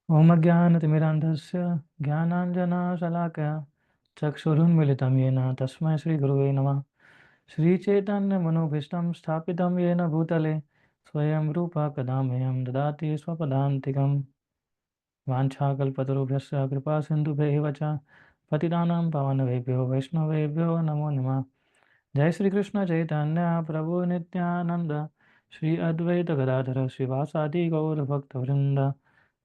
ओम ज्ञानतिमिरान्धस्य ज्ञानाञ्जनशलाकया चक्षुरुन्मिलितं येन तस्मै श्रीगुरुवे नमः। श्रीचैतन्यमनोभीष्टं स्थापितं येन भूतले स्वयं रूपा कदा मह्यं ददाति स्वपदान्तिकं। वाञ्छाकल्पतरुभ्यश्च कृपासिन्धुभ्यैव च पतितानां पावनभ्यो वैष्णवेभ्यो नमो नमः। जय श्री कृष्ण चैतन्य प्रभु नित्यानंद, श्री अद्वैत गदाधर श्रीवासादि गौर भक्तवृंद।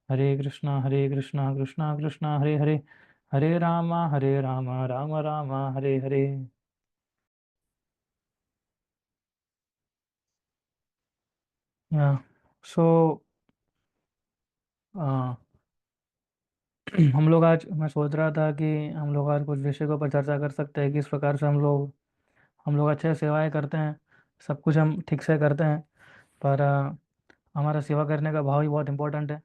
हरे कृष्णा कृष्णा कृष्णा हरे हरे, हरे राम राम राम हरे हरे। सो हम लोग आज, मैं सोच रहा था कि हम लोग आज कुछ विषय के ऊपर चर्चा कर सकते हैं, किस प्रकार से हम लोग अच्छे से सेवाएं करते हैं। सब कुछ हम ठीक से करते हैं, पर हमारा सेवा करने का भाव ही बहुत इम्पोर्टेंट है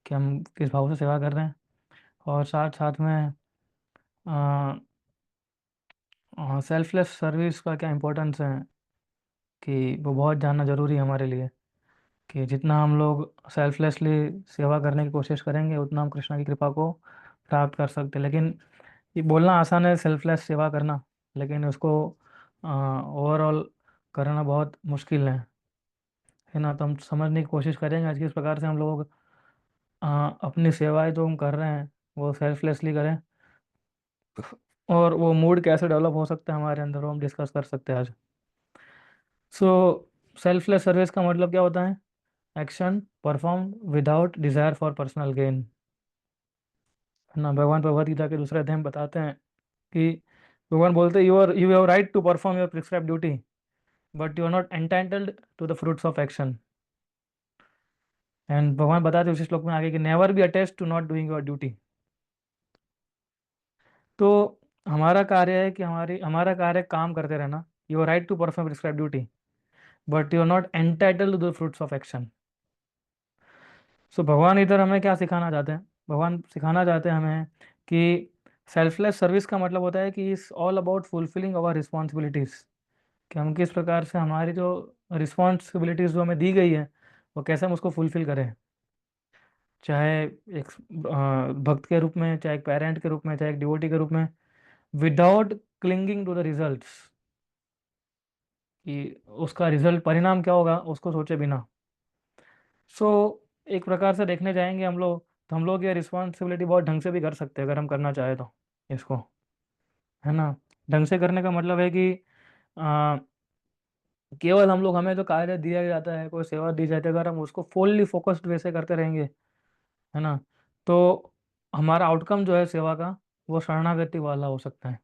कि हम किस भाव से सेवा कर रहे हैं। और साथ साथ में सेल्फलेस सर्विस का क्या इम्पोर्टेंस है, कि वो बहुत जानना ज़रूरी है हमारे लिए। कि जितना हम लोग सेल्फलेसली सेवा करने की कोशिश करेंगे, उतना हम कृष्णा की कृपा को प्राप्त कर सकते हैं। लेकिन ये बोलना आसान है, सेल्फलेस सेवा करना, लेकिन उसको ओवरऑल करना बहुत मुश्किल है ना। तो हम समझने की कोशिश करेंगे आज किस प्रकार से हम लोग अपनी सेवाएं जो हम कर रहे हैं वो सेल्फलेसली करें, और वो मूड कैसे डेवलप हो सकता है हमारे अंदर, वो हम डिस्कस कर सकते हैं आज। सो सेल्फलेस सर्विस का मतलब क्या होता है? Action perform without desire for personal gain, है ना। भगवान भगवद गीता के दूसरे अध्याय में बताते हैं कि भगवान बोलते हैं, you have right to perform your prescribe duty, but you are not entitled to the fruits of action. And भगवान बताते हैं उसी श्लोक में आगे कि never be attached to not doing your duty. तो हमारा कार्य है कि हमारा कार्य काम करते रहना। You are right to perform prescribe duty, but you are not entitled to the fruits of action. So भगवान इधर हमें क्या सिखाना चाहते हैं? भगवान सिखाना चाहते हैं हमें कि सेल्फलेस सर्विस का मतलब होता है कि it's all about fulfilling our responsibilities. कि हम किस प्रकार से हमारी जो रिस्पॉन्सिबिलिटीज़ जो हमें दी गई है, वो कैसे हम उसको फुलफिल करें। चाहे एक भक्त के रूप में, चाहे एक पेरेंट के रूप में, चाहे एक डिवोटी के रूप में, without clinging to the results, कि उसका रिजल्ट परिणाम क्या होगा उसको सोचे बिना। सो एक प्रकार से देखने जाएंगे हम लोग, तो हम लोग ये रिस्पॉन्सिबिलिटी बहुत ढंग से भी कर सकते हैं अगर हम करना चाहें तो इसको, है ना। ढंग से करने का मतलब है कि आ, केवल हम लोग, हमें जो कार्य दिया जाता है, कोई सेवा दी जाती है, अगर हम उसको फुल्ली फोकस्ड वे से करते रहेंगे, है ना, तो हमारा आउटकम जो है सेवा का, वो शरणागति वाला हो सकता है।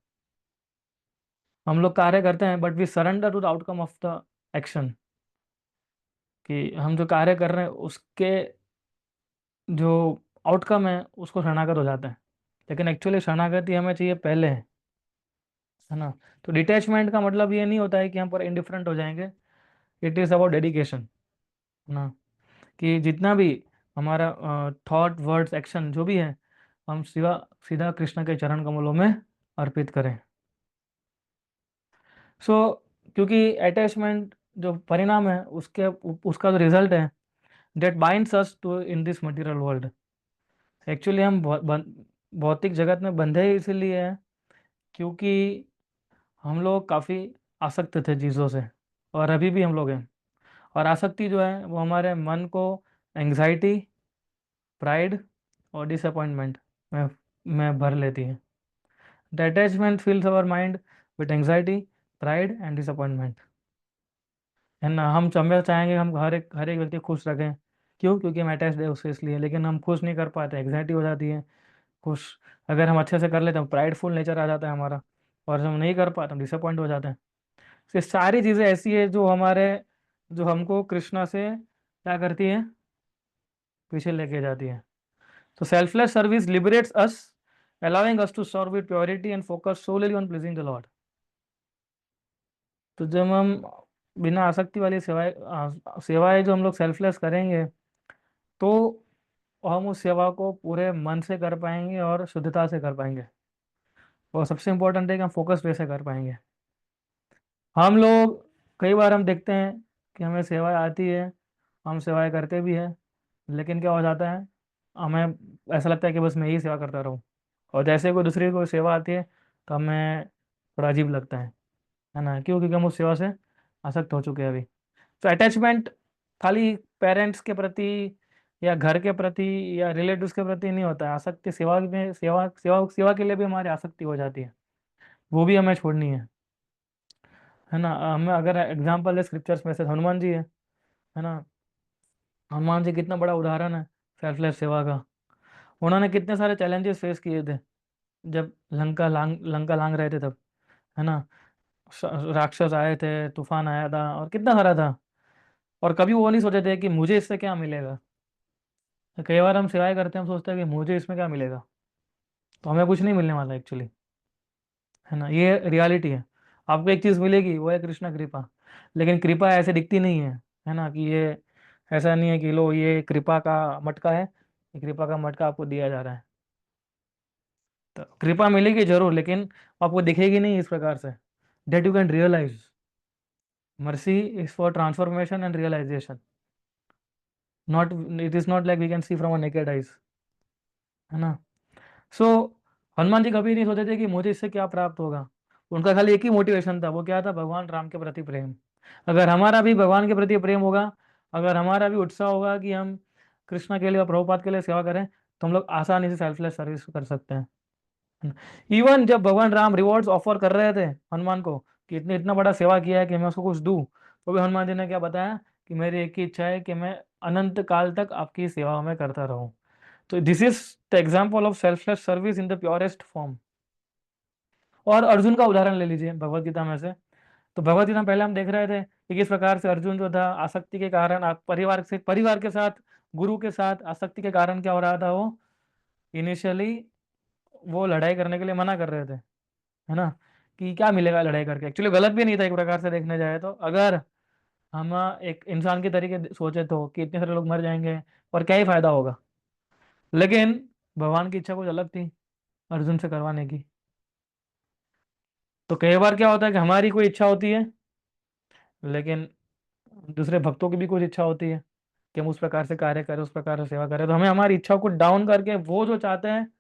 हम लोग कार्य करते हैं but we surrender to the outcome of the action, कि हम जो कार्य कर रहे हैं उसके जो आउटकम है उसको शरणागत हो जाते हैं। लेकिन एक्चुअली शरणागति हमें चाहिए पहले, है ना। तो डिटैचमेंट का मतलब ये नहीं होता है कि हम पर इंडिफरेंट हो जाएंगे। इट इज़ अबाउट डेडिकेशन, है ना। कि जितना भी हमारा थॉट वर्ड्स एक्शन जो भी है, हम सीधा सीधा कृष्ण के चरण कमलों में अर्पित करें। सो क्योंकि अटैचमेंट जो परिणाम है उसके, उसका जो रिजल्ट है, that binds us to in this material world. Actually हम भौतिक जगत में बंधे ही इसीलिए हैं क्योंकि हम लोग काफ़ी आसक्त थे चीज़ों से, और अभी भी हम लोग हैं। और आसक्ति जो है वो हमारे मन को एंग्जाइटी, प्राइड और डिसअपॉइंटमेंट में भर लेती है। The attachment fills our mind with anxiety, pride and disappointment, है ना। हम हमेशा चाहेंगे हम हर एक व्यक्ति खुश रखें। क्यों? क्योंकि हम अटैच है उससे, इसलिए। लेकिन हम खुश नहीं कर पाते, एंग्जाइटी हो जाती है। खुश अगर हम अच्छे से कर लेते हैं, प्राइडफुल नेचर आ जाता है हमारा, और जब हम नहीं कर पाते हम डिसअपॉइंट हो जाते हैं। तो ये सारी चीज़ें ऐसी है जो जो हमको कृष्णा से क्या करती है, पीछे लेके जाती है। तो selfless service liberates us, allowing us to serve with purity and focus solely on pleasing the Lord। तो जब हम बिना आसक्ति वाली सेवाएं जो हम लोग सेल्फलेस करेंगे, तो हम उस सेवा को पूरे मन से कर पाएंगे और शुद्धता से कर पाएंगे। और सबसे इम्पोर्टेंट है कि हम फोकस वे से कर पाएंगे। हम लोग कई बार हम देखते हैं कि हमें सेवाएं आती है, हम सेवाएं करते भी हैं, लेकिन क्या हो जाता है, हमें ऐसा लगता है कि बस मैं ही सेवा करता रहूं, और जैसे कोई दूसरी कोई सेवा आती है तो हमें थोड़ा अजीब लगता है ना, क्यों? क्योंकि हम उस सेवा से आसक्त हो चुके हैं अभी। तो अटैचमेंट खाली पेरेंट्स के प्रति या घर के प्रति या रिलेटिव्स के प्रति नहीं होता है, आसक्ति सेवा में, सेवा सेवा सेवा के लिए भी हमारी आसक्ति हो जाती है, वो भी हमें छोड़नी है ना। हमें अगर एग्जाम्पल है स्क्रिप्चर्स में से, हनुमान जी है ना। हनुमान जी कितना बड़ा उदाहरण है सेल्फलेस सेवा का। उन्होंने कितने सारे चैलेंजेस फेस किए थे जब लंका लांग रहे थे तब, है ना। राक्षस आए थे, तूफान आया था और कितना सारा था, और कभी वो नहीं सोचे थे कि मुझे इससे क्या मिलेगा। कई बार हम सेवाएं करते हैं, हम सोचते हैं कि मुझे इसमें क्या मिलेगा, तो हमें कुछ नहीं मिलने वाला एक्चुअली, है ना। ये रियलिटी है। आपको एक चीज़ मिलेगी, वो है कृष्णा कृपा। लेकिन कृपा ऐसे दिखती नहीं है ना, कि ये ऐसा नहीं है कि लो ये कृपा का मटका है, ये कृपा का मटका आपको दिया जा रहा है। तो कृपा मिलेगी जरूर, लेकिन आपको दिखेगी नहीं इस प्रकार से, that you can realize. Mercy is for transformation and realization. Not, it is not like we can see from our naked eyes, है ना। सो हनुमान जी कभी नहीं सोचे थे कि मुझे इससे क्या प्राप्त होगा। उनका खाली एक ही मोटिवेशन था, वो क्या था? भगवान राम के प्रति प्रेम। अगर हमारा भी भगवान के प्रति प्रेम होगा, अगर हमारा भी उत्साह होगा कि हम कृष्णा के लिए और प्रभुपाद के लिए सेवा करें, तो हम लोग आसानी से सेल्फलेस सर्विस कर सकते हैं। इवन जब भगवान राम रिवॉर्ड्स ऑफर कर रहे थे हनुमान को, कि इतने इतना बड़ा सेवा किया है कि मैं उसको कुछ दूं, तो भी हनुमान जी ने क्या बताया कि मेरी एक ही इच्छा है कि मैं अनंत काल तक आपकी सेवा में करता रहूं। तो this is the example of selfless service in the purest form. और अर्जुन का उदाहरण ले लीजिए भगवत गीता में से। तो भगवत गीता में पहले हम देख रहे थे कि किस प्रकार से अर्जुन जो था आसक्ति के कारण, परिवार के साथ, गुरु के साथ आसक्ति के कारण क्या हो रहा था, वो इनिशियली वो लड़ाई करने के लिए मना कर रहे थे, है ना। कि क्या मिलेगा लड़ाई करके, एक्चुअली गलत भी नहीं था एक प्रकार से देखने जाए तो। अगर हम एक इंसान के तरीके सोचे तो कि इतने सारे लोग मर जाएंगे और क्या ही फायदा होगा। लेकिन भगवान की इच्छा कुछ अलग थी अर्जुन से करवाने की। तो कई बार क्या होता है कि हमारी कोई इच्छा होती है, लेकिन दूसरे भक्तों की भी कुछ इच्छा होती है कि हम उस प्रकार से कार्य करें, उस प्रकार से सेवा करें। तो हमें हमारी इच्छा को डाउन करके वो जो चाहते हैं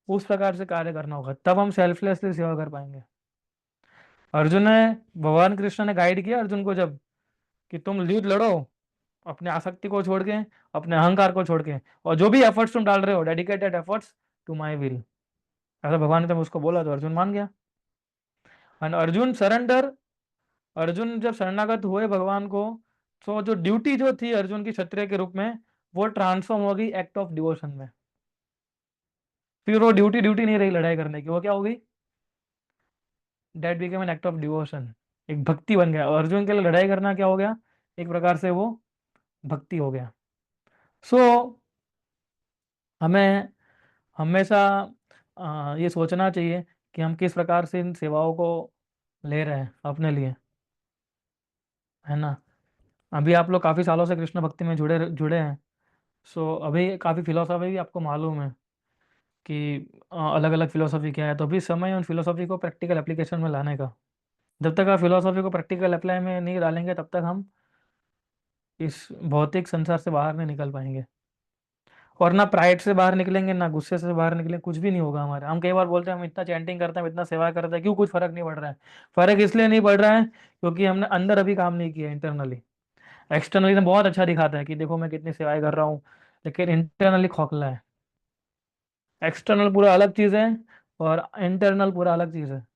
उस प्रकार से कार्य करना होगा, तब हम सेल्फलेसली सेवा कर पाएंगे। अर्जुन ने, भगवान कृष्ण ने गाइड किया अर्जुन को जब, कि तुम युद्ध लड़ो अपने आसक्ति को छोड़ के, अपने अहंकार को छोड़ के, और जो भी एफर्ट्स तुम डाल रहे हो, dedicated efforts to my will. ऐसा भगवान ने जब उसको बोला तो अर्जुन मान गया। एंड अर्जुन सरेंडर, अर्जुन जब शरणागत हुए भगवान को, तो जो ड्यूटी जो थी अर्जुन की क्षत्रिय के रूप में, वो ट्रांसफॉर्म हो गई एक्ट ऑफ डिवोशन में। फिर वो ड्यूटी ड्यूटी नहीं रही लड़ाई करने की, वो क्या हो गई? That became an act of devotion. एक भक्ति बन गया, और अर्जुन के लिए लड़ाई करना क्या हो गया? एक प्रकार से वो भक्ति हो गया। सो हमें हमेशा ये सोचना चाहिए कि हम किस प्रकार से इन सेवाओं को ले रहे हैं अपने लिए, है ना। अभी आप लोग काफ़ी सालों से कृष्ण भक्ति में जुड़े जुड़े हैं। सो अभी काफ़ी फिलोसफी भी आपको मालूम है कि अलग अलग फिलोसफी क्या है। तो अभी समय है उन फिलोसफी को प्रैक्टिकल एप्लीकेशन में लाने का। जब तक आप फिलोसफी को प्रैक्टिकल अप्लाई में नहीं डालेंगे, तब तक हम इस भौतिक संसार से बाहर नहीं निकल पाएंगे। और ना प्राइड से बाहर निकलेंगे, ना गुस्से से बाहर निकलेंगे, कुछ भी नहीं होगा हमारे। हम कई बार बोलते हैं हम इतना चैंटिंग करते हैं, हम इतना सेवा करते हैं, क्यों कुछ फर्क नहीं पड़ रहा है? फर्क इसलिए नहीं पड़ रहा है क्योंकि हमने अंदर अभी काम नहीं किया इंटरनली। एक्सटर्नली तो बहुत अच्छा दिखाता है कि देखो मैं कितनी सेवाएं कर रहा हूँ, लेकिन इंटरनली खोखला है। एक्सटर्नल पूरा अलग चीज़ है और इंटरनल पूरा अलग चीज़ है,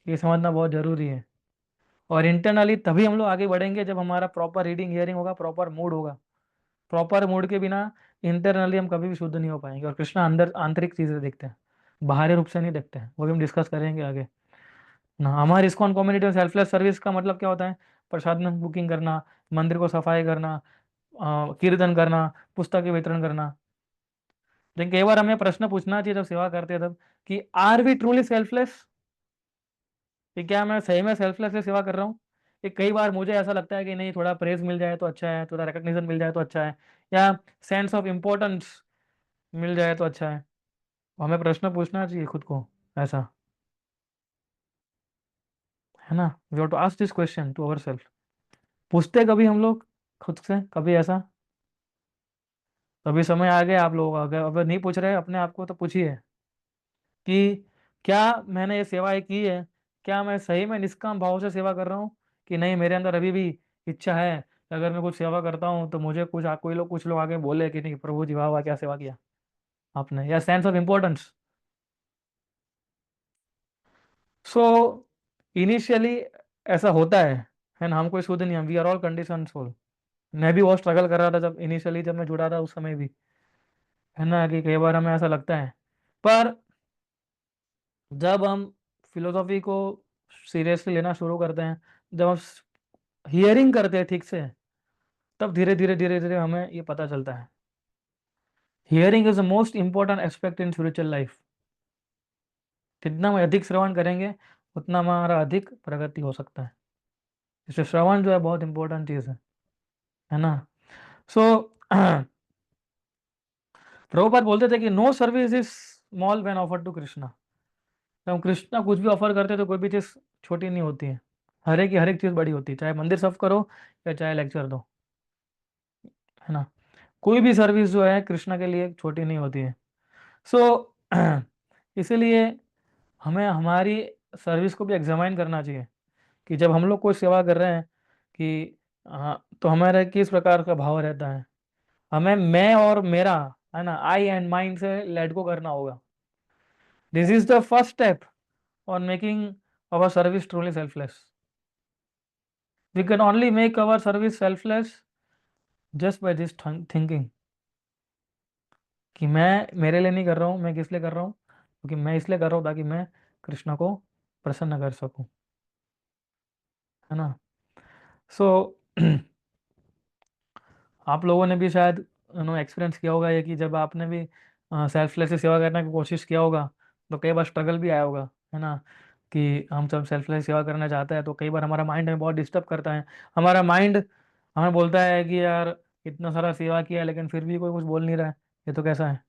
ये समझना बहुत ज़रूरी है। और इंटरनली तभी हम लोग आगे बढ़ेंगे जब हमारा प्रॉपर रीडिंग हियरिंग होगा, प्रॉपर मूड होगा। प्रॉपर मूड के बिना इंटरनली हम कभी भी शुद्ध नहीं हो पाएंगे। और कृष्णा अंदर आंतरिक चीजें देखते हैं, बाहरी रूप से नहीं देखते हैं, वो भी हम डिस्कस करेंगे आगे ना। हमारे इस्कॉन कम्युनिटी में सेल्फलेस सर्विस का मतलब क्या होता है? प्रसाद में बुकिंग करना, मंदिर को सफाई करना, कीर्तन करना, पुस्तक के वितरण करना। लेकिन कई बार हमें प्रश्न पूछना चाहिए जब सेवा करते हैं तब, कि आर वी ट्रूली सेल्फलेस? कि क्या मैं सही में सेल्फलेस सेवा कर रहा हूँ? कि कई बार मुझे ऐसा लगता है कि नहीं, थोड़ा प्रेज मिल जाए तो अच्छा है, थोड़ा रिकग्निशन मिल जाए तो अच्छा है, या सेंस ऑफ इम्पोर्टेंस मिल जाए तो अच्छा है। हमें प्रश्न पूछना चाहिए खुद को ऐसा, है ना। We have to ask this question to our self. पूछते कभी हम लोग खुद से कभी ऐसा? तो अभी समय आ गया आप लोग, अगर नहीं पूछ रहे अपने आप को तो पूछिए कि क्या मैंने ये सेवाएं की है, क्या मैं सही में निष्काम भाव से सेवा कर रहा हूँ, कि नहीं मेरे अंदर अभी भी इच्छा है कि अगर मैं कुछ सेवा करता हूँ तो मुझे कुछ लोग आगे बोले कि नहीं प्रभु जी वाह वाह क्या सेवा किया आपने, या sense of importance. So initially ऐसा होता है ना, हम कोई शुद्ध नहीं, हम we are all condition soul. मैं भी बहुत स्ट्रगल कर रहा था जब इनिशियली जब मैं जुड़ा था उस समय भी, है ना, कि कई बार हमें ऐसा लगता है। पर जब हम फिलोसॉफी को सीरियसली लेना शुरू करते हैं, जब हम हियरिंग करते हैं ठीक से, तब धीरे धीरे धीरे धीरे हमें ये पता चलता है hearing is the most important aspect in spiritual life. जितना हम अधिक श्रवण करेंगे उतना हमारा अधिक प्रगति हो सकता है। इसलिए श्रवण जो है बहुत इंपॉर्टेंट चीज़ है ना। सो प्रभुपाद बोलते थे कि no service is small when offered to Krishna. जब हम कृष्णा कुछ भी ऑफर करते हैं तो कोई भी चीज़ छोटी नहीं होती है, हर एक चीज़ बड़ी होती है, चाहे मंदिर साफ करो या चाहे लेक्चर दो, है ना। कोई भी सर्विस जो है कृष्णा के लिए छोटी नहीं होती है। सो इसीलिए हमें हमारी सर्विस को भी एग्जामाइन करना चाहिए कि जब हम लोग कोई सेवा कर रहे हैं कि हाँ तो हमारा किस प्रकार का भाव रहता है। हमें मैं और मेरा, है ना, आई एंड माइंड से लेट गो करना होगा। This is the first step on making our service truly selfless. We can only make our service selfless just by this thinking कि मैं मेरे लिए नहीं कर रहा हूँ, मैं किस लिए कर रहा हूँ, क्योंकि मैं इसलिए कर रहा हूँ ताकि मैं कृष्ण को प्रसन्न कर सकूं, है ना। सो आप लोगों ने भी शायद एक्सपीरियंस किया होगा ये कि जब आपने भी सेल्फलेस से सेवा करने की कोशिश किया होगा तो कई बार स्ट्रगल भी आया होगा, है ना, कि हम सब सेल्फलेस सेवा करना चाहते हैं तो कई बार हमारा माइंड हमें बहुत डिस्टर्ब करता है। हमारा माइंड हमें बोलता है कि यार इतना सारा सेवा किया लेकिन फिर भी कोई कुछ बोल नहीं रहा है, ये तो कैसा है।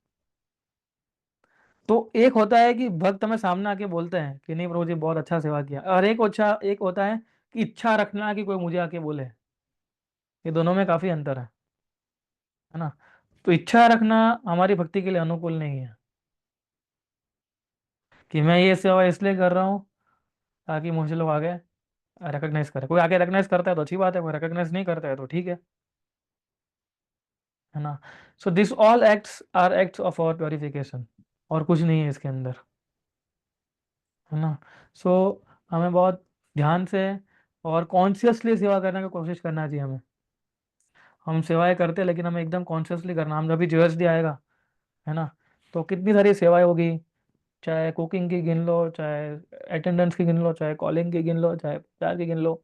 तो एक होता है कि भक्त हमें सामने आके बोलते हैं कि नहीं प्रभु जी बहुत अच्छा सेवा किया, और एक होता है कि इच्छा रखना कि कोई मुझे आके बोले। ये दोनों में काफी अंतर है ना। तो इच्छा रखना हमारी भक्ति के लिए अनुकूल नहीं है, कि मैं ये सेवा इसलिए कर रहा हूँ ताकि मुझे लोग आगे रिकग्नाइज करें। कोई आगे रिकग्नाइज करता है तो अच्छी बात है, कोई रिकग्नाइज नहीं करता है तो ठीक है ना। So this all acts are acts of our purification, और कुछ नहीं है इसके अंदर, है ना। सो हमें बहुत ध्यान से और कॉन्शियसली सेवा करने की कोशिश करना चाहिए हमें। हम सेवाएं करते हैं लेकिन हमें एकदम कॉन्शियसली करना। हम जब भी जीएसडी आएगा, है ना, तो कितनी सारी सेवाएं होगी, चाहे कुकिंग की गिन लो, चाहे अटेंडेंस की गिन लो, चाहे कॉलिंग की गिन लो, चाहे प्रचार की गिन लो।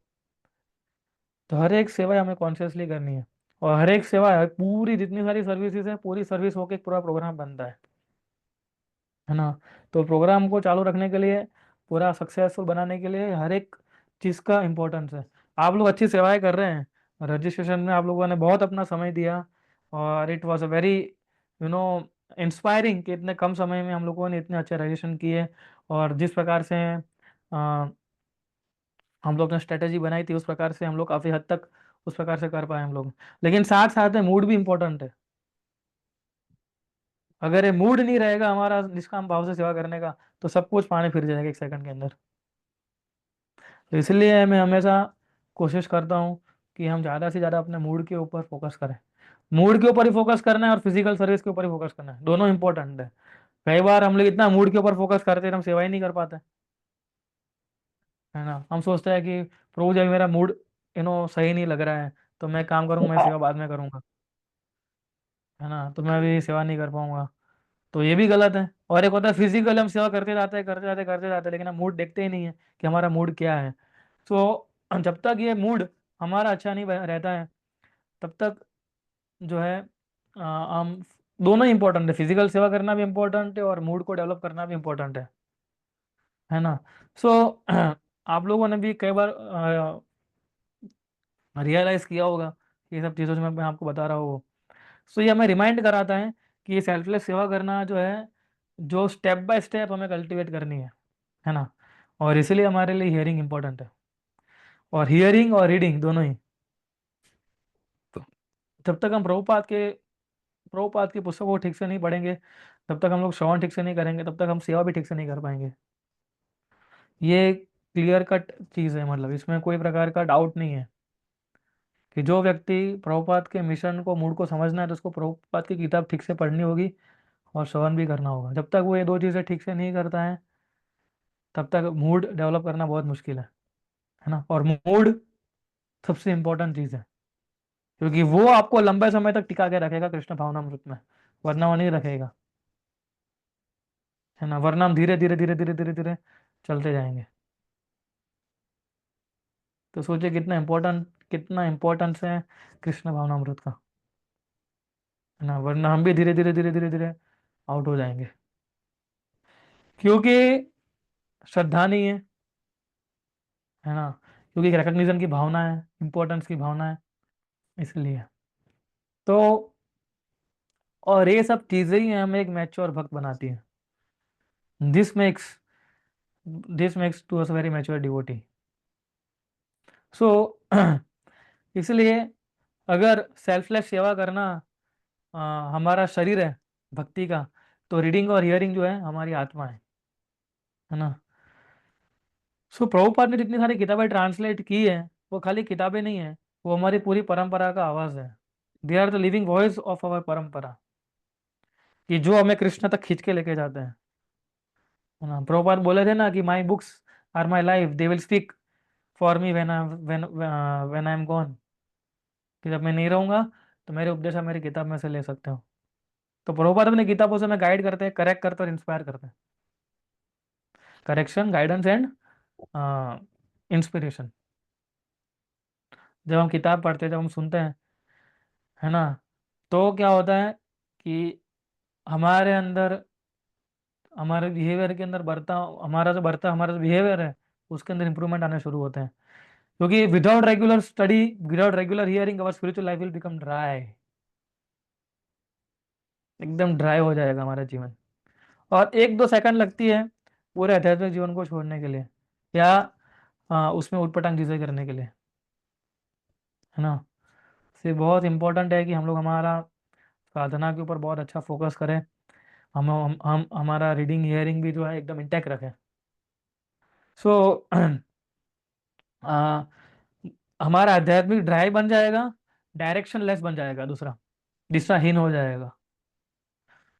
तो हर एक सेवा हमें कॉन्शियसली करनी है, और हर एक सेवा है, पूरी जितनी सारी सर्विसेज है पूरी सर्विस होकर एक पूरा प्रोग्राम बनता है ना। तो प्रोग्राम को चालू रखने के लिए, पूरा सक्सेसफुल बनाने के लिए हर एक चीज़ का इम्पोर्टेंस है। आप लोग अच्छी सेवाएं कर रहे हैं, रजिस्ट्रेशन में आप लोगों ने बहुत अपना समय दिया, और it was a very you know inspiring कि इतने कम समय में हम लोगों ने इतने अच्छे रजिस्ट्रेशन किए। और जिस प्रकार से हम लोग ने स्ट्रेटेजी बनाई थी उस प्रकार से हम लोग काफ़ी हद तक उस प्रकार से कर पाए हम लोग। लेकिन साथ साथ में मूड भी इम्पोर्टेंट है। अगर ये मूड नहीं रहेगा हमारा निष्काम भाव से सेवा करने का तो सब कुछ पानी फिर जाएगा एक सेकंड के अंदर। तो इसलिए मैं हमेशा कोशिश करता हूँ कि हम ज़्यादा से ज़्यादा अपने मूड के ऊपर फोकस करें। मूड के ऊपर ही फोकस करना है और फिजिकल सर्विस के ऊपर ही फोकस करना है, दोनों इंपॉर्टेंट है। कई बार हम लोग इतना मूड के ऊपर फोकस करते हैं हम सेवा ही नहीं कर पाते, है ना। हम सोचते हैं कि प्रभु जब मेरा मूड सही नहीं लग रहा है तो मैं काम करूँगा, मैं सेवा बाद में करूँगा, है ना, तो मैं भी सेवा नहीं कर पाऊंगा। तो ये भी गलत है। और एक होता है फिजिकल, हम सेवा करते जाते हैं करते जाते हैं करते जाते हैं लेकिन हम मूड देखते ही नहीं है कि हमारा मूड क्या है। तो जब तक ये मूड हमारा अच्छा नहीं रहता है तब तक जो है हम दोनों इंपॉर्टेंट है, फिजिकल सेवा करना भी इम्पोर्टेंट है और मूड को डेवलप करना भी इम्पोर्टेंट है ना। सो आप लोगों ने भी कई बार रियलाइज किया होगा ये सब चीज़ों से मैं आपको बता रहा हूँ। सो ये हमें रिमाइंड कराता है कि ये सेल्फलेस सेवा करना जो है, जो स्टेप बाय स्टेप हमें कल्टीवेट करनी है ना। और इसीलिए हमारे लिए हियरिंग इंपॉर्टेंट है, और हियरिंग और रीडिंग दोनों ही। तो जब तक हम प्रभुपाद के प्रभुपाद की पुस्तकों को ठीक से नहीं पढ़ेंगे, जब तक हम लोग श्रवण ठीक से नहीं करेंगे, तब तक हम सेवा भी ठीक से नहीं कर पाएंगे। ये क्लियर कट चीज़ है, मतलब इसमें कोई प्रकार का डाउट नहीं है कि जो व्यक्ति प्रभुपाद के मिशन को, मूड को समझना है, तो उसको प्रभुपाद की किताब ठीक से पढ़नी होगी और श्रवण भी करना होगा। जब तक वो ये दो चीज़ें ठीक से नहीं करता है, तब तक मूड डेवलप करना बहुत मुश्किल है ना। और मूड सबसे इंपॉर्टेंट चीज़ है, क्योंकि वो आपको लंबे समय तक टिका के रखेगा कृष्ण भावनामृत में, वरना वो नहीं रखेगा, है ना। वरना हम धीरे धीरे धीरे धीरे धीरे धीरे चलते जाएंगे। तो सोचिए कितना इम्पोर्टेंस है कृष्ण भावनामृत का, है ना। वरना हम भी धीरे धीरे धीरे धीरे धीरे आउट हो जाएंगे, क्योंकि श्रद्धा नहीं है ना, क्योंकि रिकग्निशन की भावना है, इंपॉर्टेंस की भावना है, इसलिए। तो और ये सब चीज़ें ही हमें एक मैच्योर भक्त बनाती हैं। This makes this makes to us very mature devotee. So इसलिए अगर सेल्फलेस सेवा करना अ, हमारा शरीर है भक्ति का, तो रीडिंग और हियरिंग जो है हमारी आत्मा है ना। सो प्रभुपाद ने जितनी सारी किताबें ट्रांसलेट की है, वो खाली किताबें नहीं है, वो हमारी पूरी परंपरा का आवाज़ है। They are the living voice of our parampara, कि जो हमें कृष्ण तक खींच के लेके जाते हैं, है ना। प्रभुपाद बोले थे ना कि my books are my life, they will speak for me when I am gone, कि जब मैं नहीं रहूंगा तो मेरे उपदेश आप मेरी किताब में से ले सकते हो। तो प्रभुपाद अपनी किताबों से हमें गाइड करते हैं, करेक्ट करते हैं और इंस्पायर करते हैं। Correction, guidance and inspiration. जब हम किताब पढ़ते हैं, जब हम सुनते हैं, है ना, तो क्या होता है कि हमारे अंदर, हमारे बिहेवियर के अंदर हमारा जो बिहेवियर है, उसके अंदर इंप्रूवमेंट आने शुरू होते हैं। क्योंकि without regular study, without regular hearing, our spiritual life will become dry. एकदम ड्राई हो जाएगा हमारा जीवन। और 1-2 सेकंड लगती है पूरे आध्यात्मिक जीवन को छोड़ने के लिए, या उसमें उटपटांग चीज़ें करने के लिए, है ना। इसलिए बहुत इंपॉर्टेंट है कि हम लोग हमारा साधना के ऊपर बहुत अच्छा फोकस करें। हम हमारा रीडिंग हियरिंग भी जो है एकदम इंटैक्ट रखें। सो हमारा आध्यात्मिक ड्राई बन जाएगा, डायरेक्शन लेस बन जाएगा, दूसरा दिशाहीन हो जाएगा।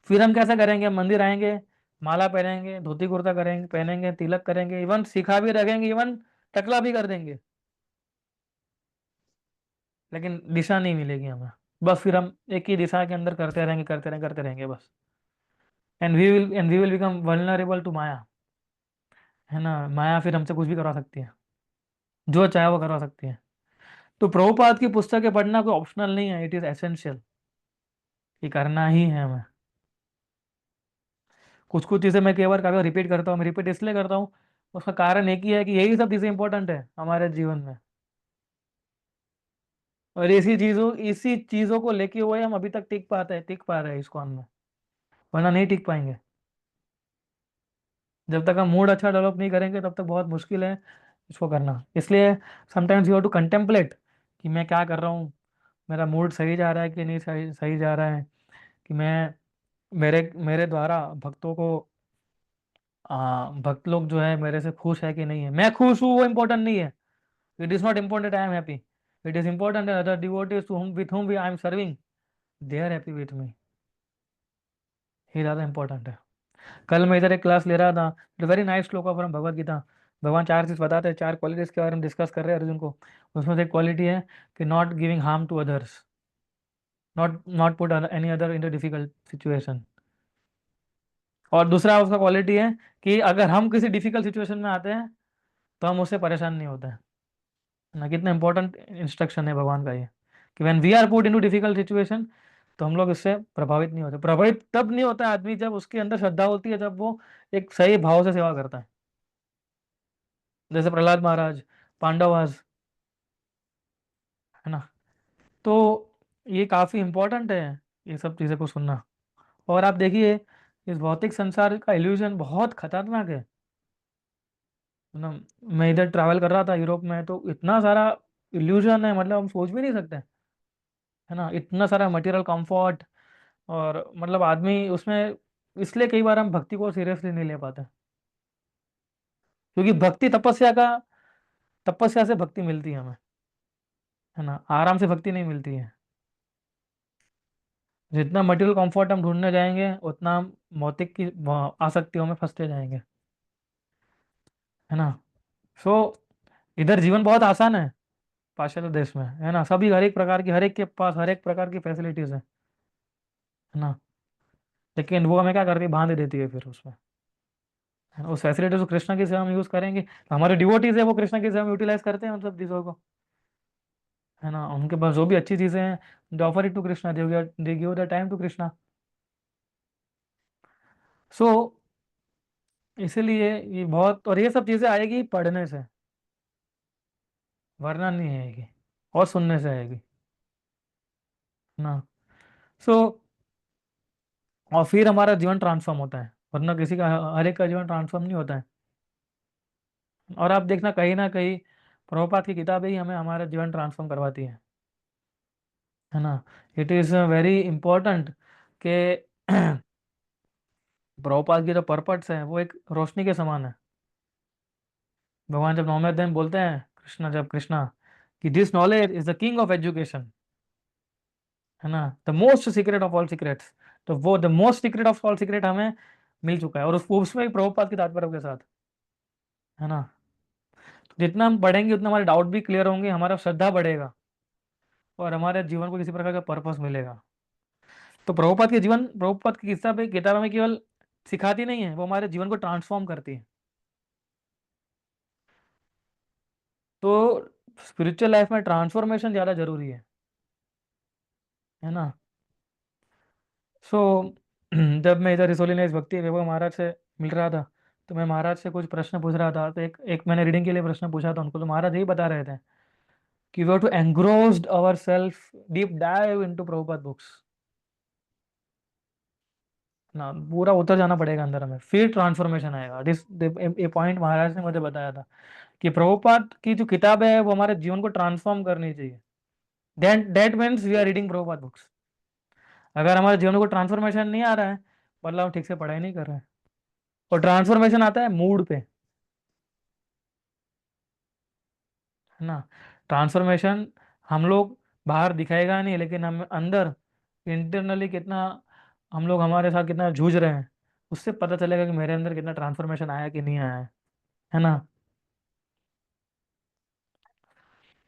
फिर हम कैसा करेंगे, हम मंदिर आएंगे, माला पहनेंगे, धोती कुर्ता करेंगे, पहनेंगे, तिलक करेंगे, इवन सिखा भी रखेंगे, इवन टकला भी कर देंगे, लेकिन दिशा नहीं मिलेगी हमें। बस फिर हम एक ही दिशा के अंदर करते रहेंगे, करते रहेंगे, करते रहेंगे बस। And we will become vulnerable to Maya, है ना। माया फिर हमसे कुछ भी करवा सकती है, जो चाहे वो करवा सकती है। तो प्रभुपाद की पुस्तकें पढ़ना कोई ऑप्शनल नहीं है, इट इज एसेंशियल, ये करना ही है हमें। कुछ कुछ चीज़ें मैं कई बार काफ़ी रिपीट करता हूँ, मैं रिपीट इसलिए करता हूँ, उसका कारण एक ही है कि यही सब चीज़ें इंपॉर्टेंट है हमारे जीवन में। और इसी चीज़ों को लेके हुए हम अभी तक टिक पा रहे हैं इस्कॉन में, वरना नहीं टिक पाएंगे। जब तक हम मूड अच्छा डेवलप नहीं करेंगे, तब तक बहुत मुश्किल है इसको करना। इसलिए sometimes you have to contemplate कि मैं क्या कर रहा हूँ, मेरा मूड सही जा रहा है कि नहीं सही सही जा रहा है, कि मैं मेरे मेरे द्वारा भक्त लोग जो है मेरे से खुश है कि नहीं है। मैं खुश हूँ वो इम्पोर्टेंट नहीं है, it is not important I am happy, it is important other devotees to whom with whom I am serving, they are happy with me, ये ज़्यादा इंपॉर्टेंट है। कल मैं इधर एक क्लास ले रहा था, वेरी नाइस श्लोक फ्रॉम भगवद गीता। भगवान 4 चीज़ बताते हैं, 4 क्वालिटीज़ के बारे में डिस्कस कर रहे हैं अर्जुन को। उसमें से एक क्वालिटी है कि not giving harm to others, not not put any other in the difficult situation. और दूसरा उसका क्वालिटी है कि अगर हम किसी डिफिकल्ट सिचुएशन में आते हैं, तो हम उससे परेशान नहीं होते हैं ना। कितना इंपॉर्टेंट इंस्ट्रक्शन है भगवान का ये, कि when we are put into difficult situation, तो हम लोग इससे प्रभावित नहीं होते। प्रभावित तब नहीं होता है आदमी जब उसके अंदर श्रद्धा होती है, जब वो एक सही भाव से सेवा करता है, जैसे प्रहलाद महाराज, पांडवास, है ना। तो ये काफ़ी इंपॉर्टेंट है ये सब चीज़ें को सुनना। और आप देखिए, इस भौतिक संसार का इल्यूजन बहुत खतरनाक है ना। मैं इधर ट्रैवल कर रहा था यूरोप में, तो इतना सारा इल्यूजन है, मतलब हम सोच भी नहीं सकते, है ना। इतना सारा मटेरियल कंफर्ट, और मतलब आदमी उसमें, इसलिए कई बार हम भक्ति को सीरियसली नहीं ले पाते, क्योंकि भक्ति तपस्या से भक्ति मिलती है हमें, है ना, आराम से भक्ति नहीं मिलती है। जितना मटेरियल कंफर्ट हम ढूंढने जाएंगे उतना हम भौतिक की आसक्तियों में फंसते जाएंगे, है ना। सो इधर जीवन बहुत आसान है, पाश्चात्य देश में, है ना, सभी हर एक प्रकार की, हर एक के पास हर एक प्रकार की फैसिलिटीज है ना। लेकिन वो हमें क्या करती है, बांध देती है फिर उसमें, है ना? उस फैसिलिटीज को कृष्णा की सेवा हम यूज करेंगे, तो हमारे डिवोटीज है वो कृष्णा की सेवा में यूटिलाइज करते हैं उन सब चीज़ों को, है ना। उनके पास जो भी अच्छी चीजें हैं, they offer it to Krishna, they give the time to Krishna. So इसीलिए ये बहुत, और ये सब चीजें आएगी पढ़ने से, वरना नहीं आएगी, और सुनने से आएगी, है ना। सो और फिर हमारा जीवन ट्रांसफॉर्म होता है, वरना किसी का, हर एक का जीवन ट्रांसफॉर्म नहीं होता है। और आप देखना कहीं ना कहीं प्रभुपाद की किताबें ही हमें हमारा जीवन ट्रांसफॉर्म करवाती है ना। इट इज़ वेरी इंपॉर्टेंट कि प्रभुपाद की जो पर्पट्स है वो एक रोशनी के समान है। भगवान जब नौवें अध्याय में बोलते हैं, कृष्णा कि this knowledge is the king of education, है ना, the most secret of all secrets. तो वो the most secret of all secret हमें मिल चुका है, और उसमें भी प्रभुपाद की तात्पर्य के साथ, है ना। जितना हम पढ़ेंगे उतना हमारे डाउट भी क्लियर होंगे, हमारा श्रद्धा बढ़ेगा, और हमारे जीवन को किसी प्रकार का पर्पस मिलेगा। तो प्रभुपाद की किताब में केवल सिखाती नहीं है, वो हमारे जीवन को ट्रांसफॉर्म करती है। तो स्पिरिचुअल लाइफ में ट्रांसफॉर्मेशन ज़्यादा जरूरी है ना। सो जब मैं इधर रिसोली ने इस भक्ति वैभव महाराज से मिल रहा था, तो मैं महाराज से कुछ प्रश्न पूछ रहा था, तो एक एक मैंने रीडिंग के लिए प्रश्न पूछा था उनको, तो महाराज यही बता रहे थे कि we have to engrossed our self, deep dive into Prabhupada books, ना पूरा उतर जाना पड़ेगा अंदर हमें, फिर ट्रांसफॉर्मेशन आएगा। ये पॉइंट महाराज ने मुझे बताया था कि प्रभुपाद की जो किताब है वो हमारे जीवन को ट्रांसफॉर्म करनी चाहिए। That means we are reading Prabhupada books. अगर हमारे जीवन को ट्रांसफॉर्मेशन नहीं आ रहा है, मतलब हम ठीक से पढ़ाई नहीं कर रहे हैं। और ट्रांसफॉर्मेशन आता है मूड पे, है ना। ट्रांसफॉर्मेशन हम लोग बाहर दिखाएगा नहीं, लेकिन हम अंदर इंटरनली कितना, हम लोग हमारे साथ कितना जूझ रहे हैं, उससे पता चलेगा कि मेरे अंदर कितना ट्रांसफॉर्मेशन आया कि नहीं आया है ना।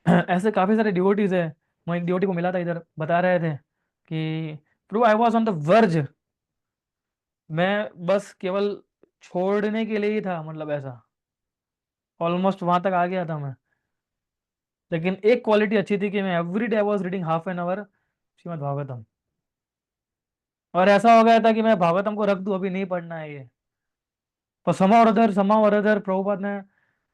ऐसे काफी सारे डिवोटीज है। मैं एक डिवोटी को मिला था इधर, बता रहे थे कि प्रभु I was on the verge, मैं बस केवल छोड़ने के लिए ही था, मतलब ऐसा ऑलमोस्ट वहां तक आ गया था मैं। लेकिन एक क्वालिटी अच्छी थी कि मैं every day was reading half an hour Shrimad Bhagavatam. और ऐसा हो गया था कि मैं भागवतम को रख दूं, अभी नहीं पढ़ना है ये। पर समा और अदर प्रभुपाद ने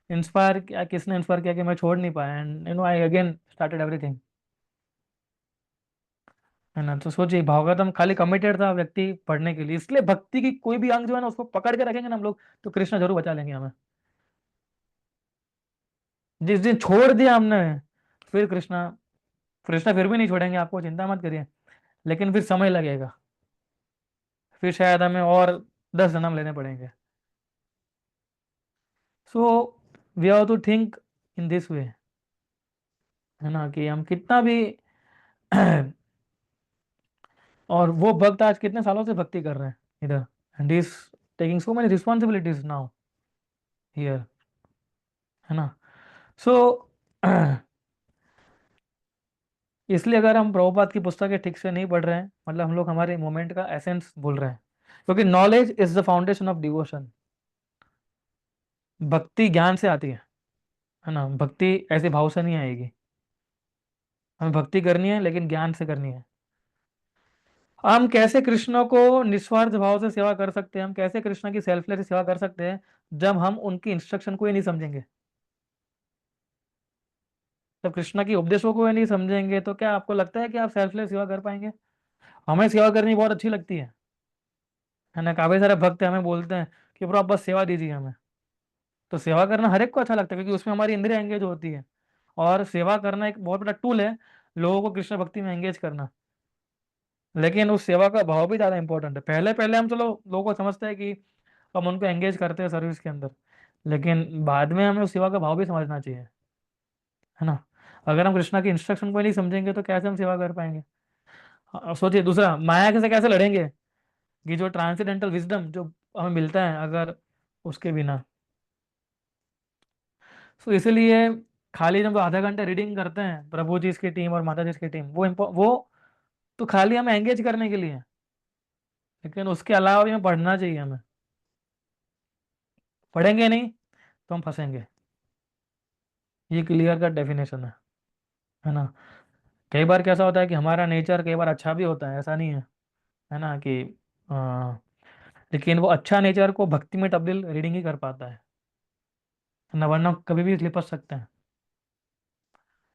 इंस्पायर किया, किसने इंस्पायर किया कि मैं छोड़ नहीं पाया, and I again started everything, है ना। तो सोचिए भागवतम खाली कमिटेड था व्यक्ति पढ़ने के लिए, इसलिए भक्ति की कोई भी अंग जो है ना उसको पकड़ के रखेंगे ना हम लोग, तो कृष्ण जरूर बचा लेंगे हमें। जिस दिन छोड़ दिया हमने, फिर कृष्णा कृष्णा फिर भी नहीं छोड़ेंगे, आपको चिंता मत करिए। लेकिन फिर समय लगेगा, फिर शायद हमें और 10 जन्म लेने पड़ेंगे। So we have to think in this way, है ना, कि हम कितना भी और वो भक्त आज कितने सालों से भक्ति कर रहे हैं इधर, and is taking so many responsibilities now here, है ना। सो इसलिए अगर हम प्रभुपाद की पुस्तकें ठीक से नहीं पढ़ रहे हैं, मतलब हम लोग हमारे मोमेंट का एसेंस भूल रहे हैं, क्योंकि knowledge is the foundation of devotion. भक्ति ज्ञान से आती है ना। भक्ति ऐसे भाव से नहीं आएगी, हमें भक्ति करनी है लेकिन ज्ञान से करनी है। हम कैसे कृष्ण को निस्वार्थ भाव से सेवा कर सकते हैं, हम कैसे कृष्ण की सेल्फलेस सेवा कर सकते हैं, जब हम उनकी इंस्ट्रक्शन को ही नहीं समझेंगे, जब कृष्ण की उपदेशों को ही नहीं समझेंगे, तो क्या आपको लगता है कि आप सेल्फलेस सेवा कर पाएंगे? हमें सेवा करनी बहुत अच्छी लगती है ना। काफी सारे भक्त हमें बोलते हैं कि ब्रो आप बस सेवा दीजिए हमें। तो सेवा करना हर एक को अच्छा लगता है, क्योंकि उसमें हमारी इंद्रिय एंगेज होती है, और सेवा करना एक बहुत बड़ा टूल है लोगों को कृष्ण भक्ति में एंगेज करना। लेकिन उस सेवा का भाव भी ज़्यादा इंपॉर्टेंट है। पहले पहले हम चलो लोगों को समझते हैं कि हम उनको एंगेज करते हैं सर्विस के अंदर, लेकिन बाद में हमें उस सेवा का भाव भी समझना चाहिए, है ना। अगर हम कृष्णा की इंस्ट्रक्शन को नहीं समझेंगे तो कैसे हम सेवा कर पाएंगे। सोचिए दूसरा, माया से कैसे लड़ेंगे, कि जो ट्रांसेंडेंटल विजडम जो हमें मिलता है अगर उसके बिना। तो इसीलिए खाली जब आधा घंटे रीडिंग करते हैं प्रभु जी की टीम और माता जी की टीम, वो तो खाली हमें एंगेज करने के लिए है। लेकिन उसके अलावा भी हमें पढ़ना चाहिए हमें। पढ़ेंगे नहीं तो हम फंसेंगे। ये क्लियर कट डेफिनेशन है ना। कई बार कैसा होता है कि हमारा नेचर कई बार अच्छा भी होता है, ऐसा नहीं है ना कि आ, लेकिन वो अच्छा नेचर को भक्ति में तब्दील रीडिंग ही कर पाता है ना, वरना कभी भी लिपट सकते हैं,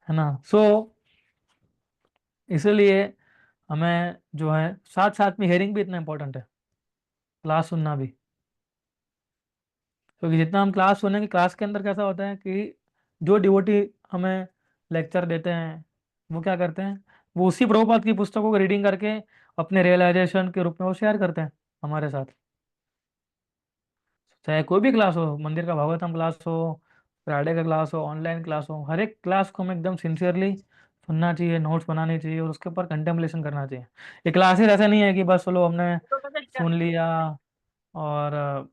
है ना। सो इसलिए हमें जो है साथ साथ में हेयरिंग भी इतना इंपॉर्टेंट है, क्लास सुनना भी। क्योंकि जितना हम क्लास सुनेंगे, क्लास के अंदर कैसा होता है कि जो डिवोटी हमें लेक्चर देते हैं वो क्या करते हैं, वो उसी प्रभुपाद की पुस्तकों को रीडिंग करके अपने रियलाइजेशन के रूप में वो शेयर करते हैं हमारे साथ। चाहे कोई भी क्लास हो, मंदिर का भागवतम क्लास हो, फ्राइडे का क्लास हो, ऑनलाइन क्लास हो, हर एक क्लास को हमें एकदम सिंसियरली सुनना चाहिए, नोट्स बनाने चाहिए और उसके ऊपर कंटेम्पलेशन करना चाहिए। ये क्लासेस ऐसा नहीं है कि बस चलो हमने सुन लिया और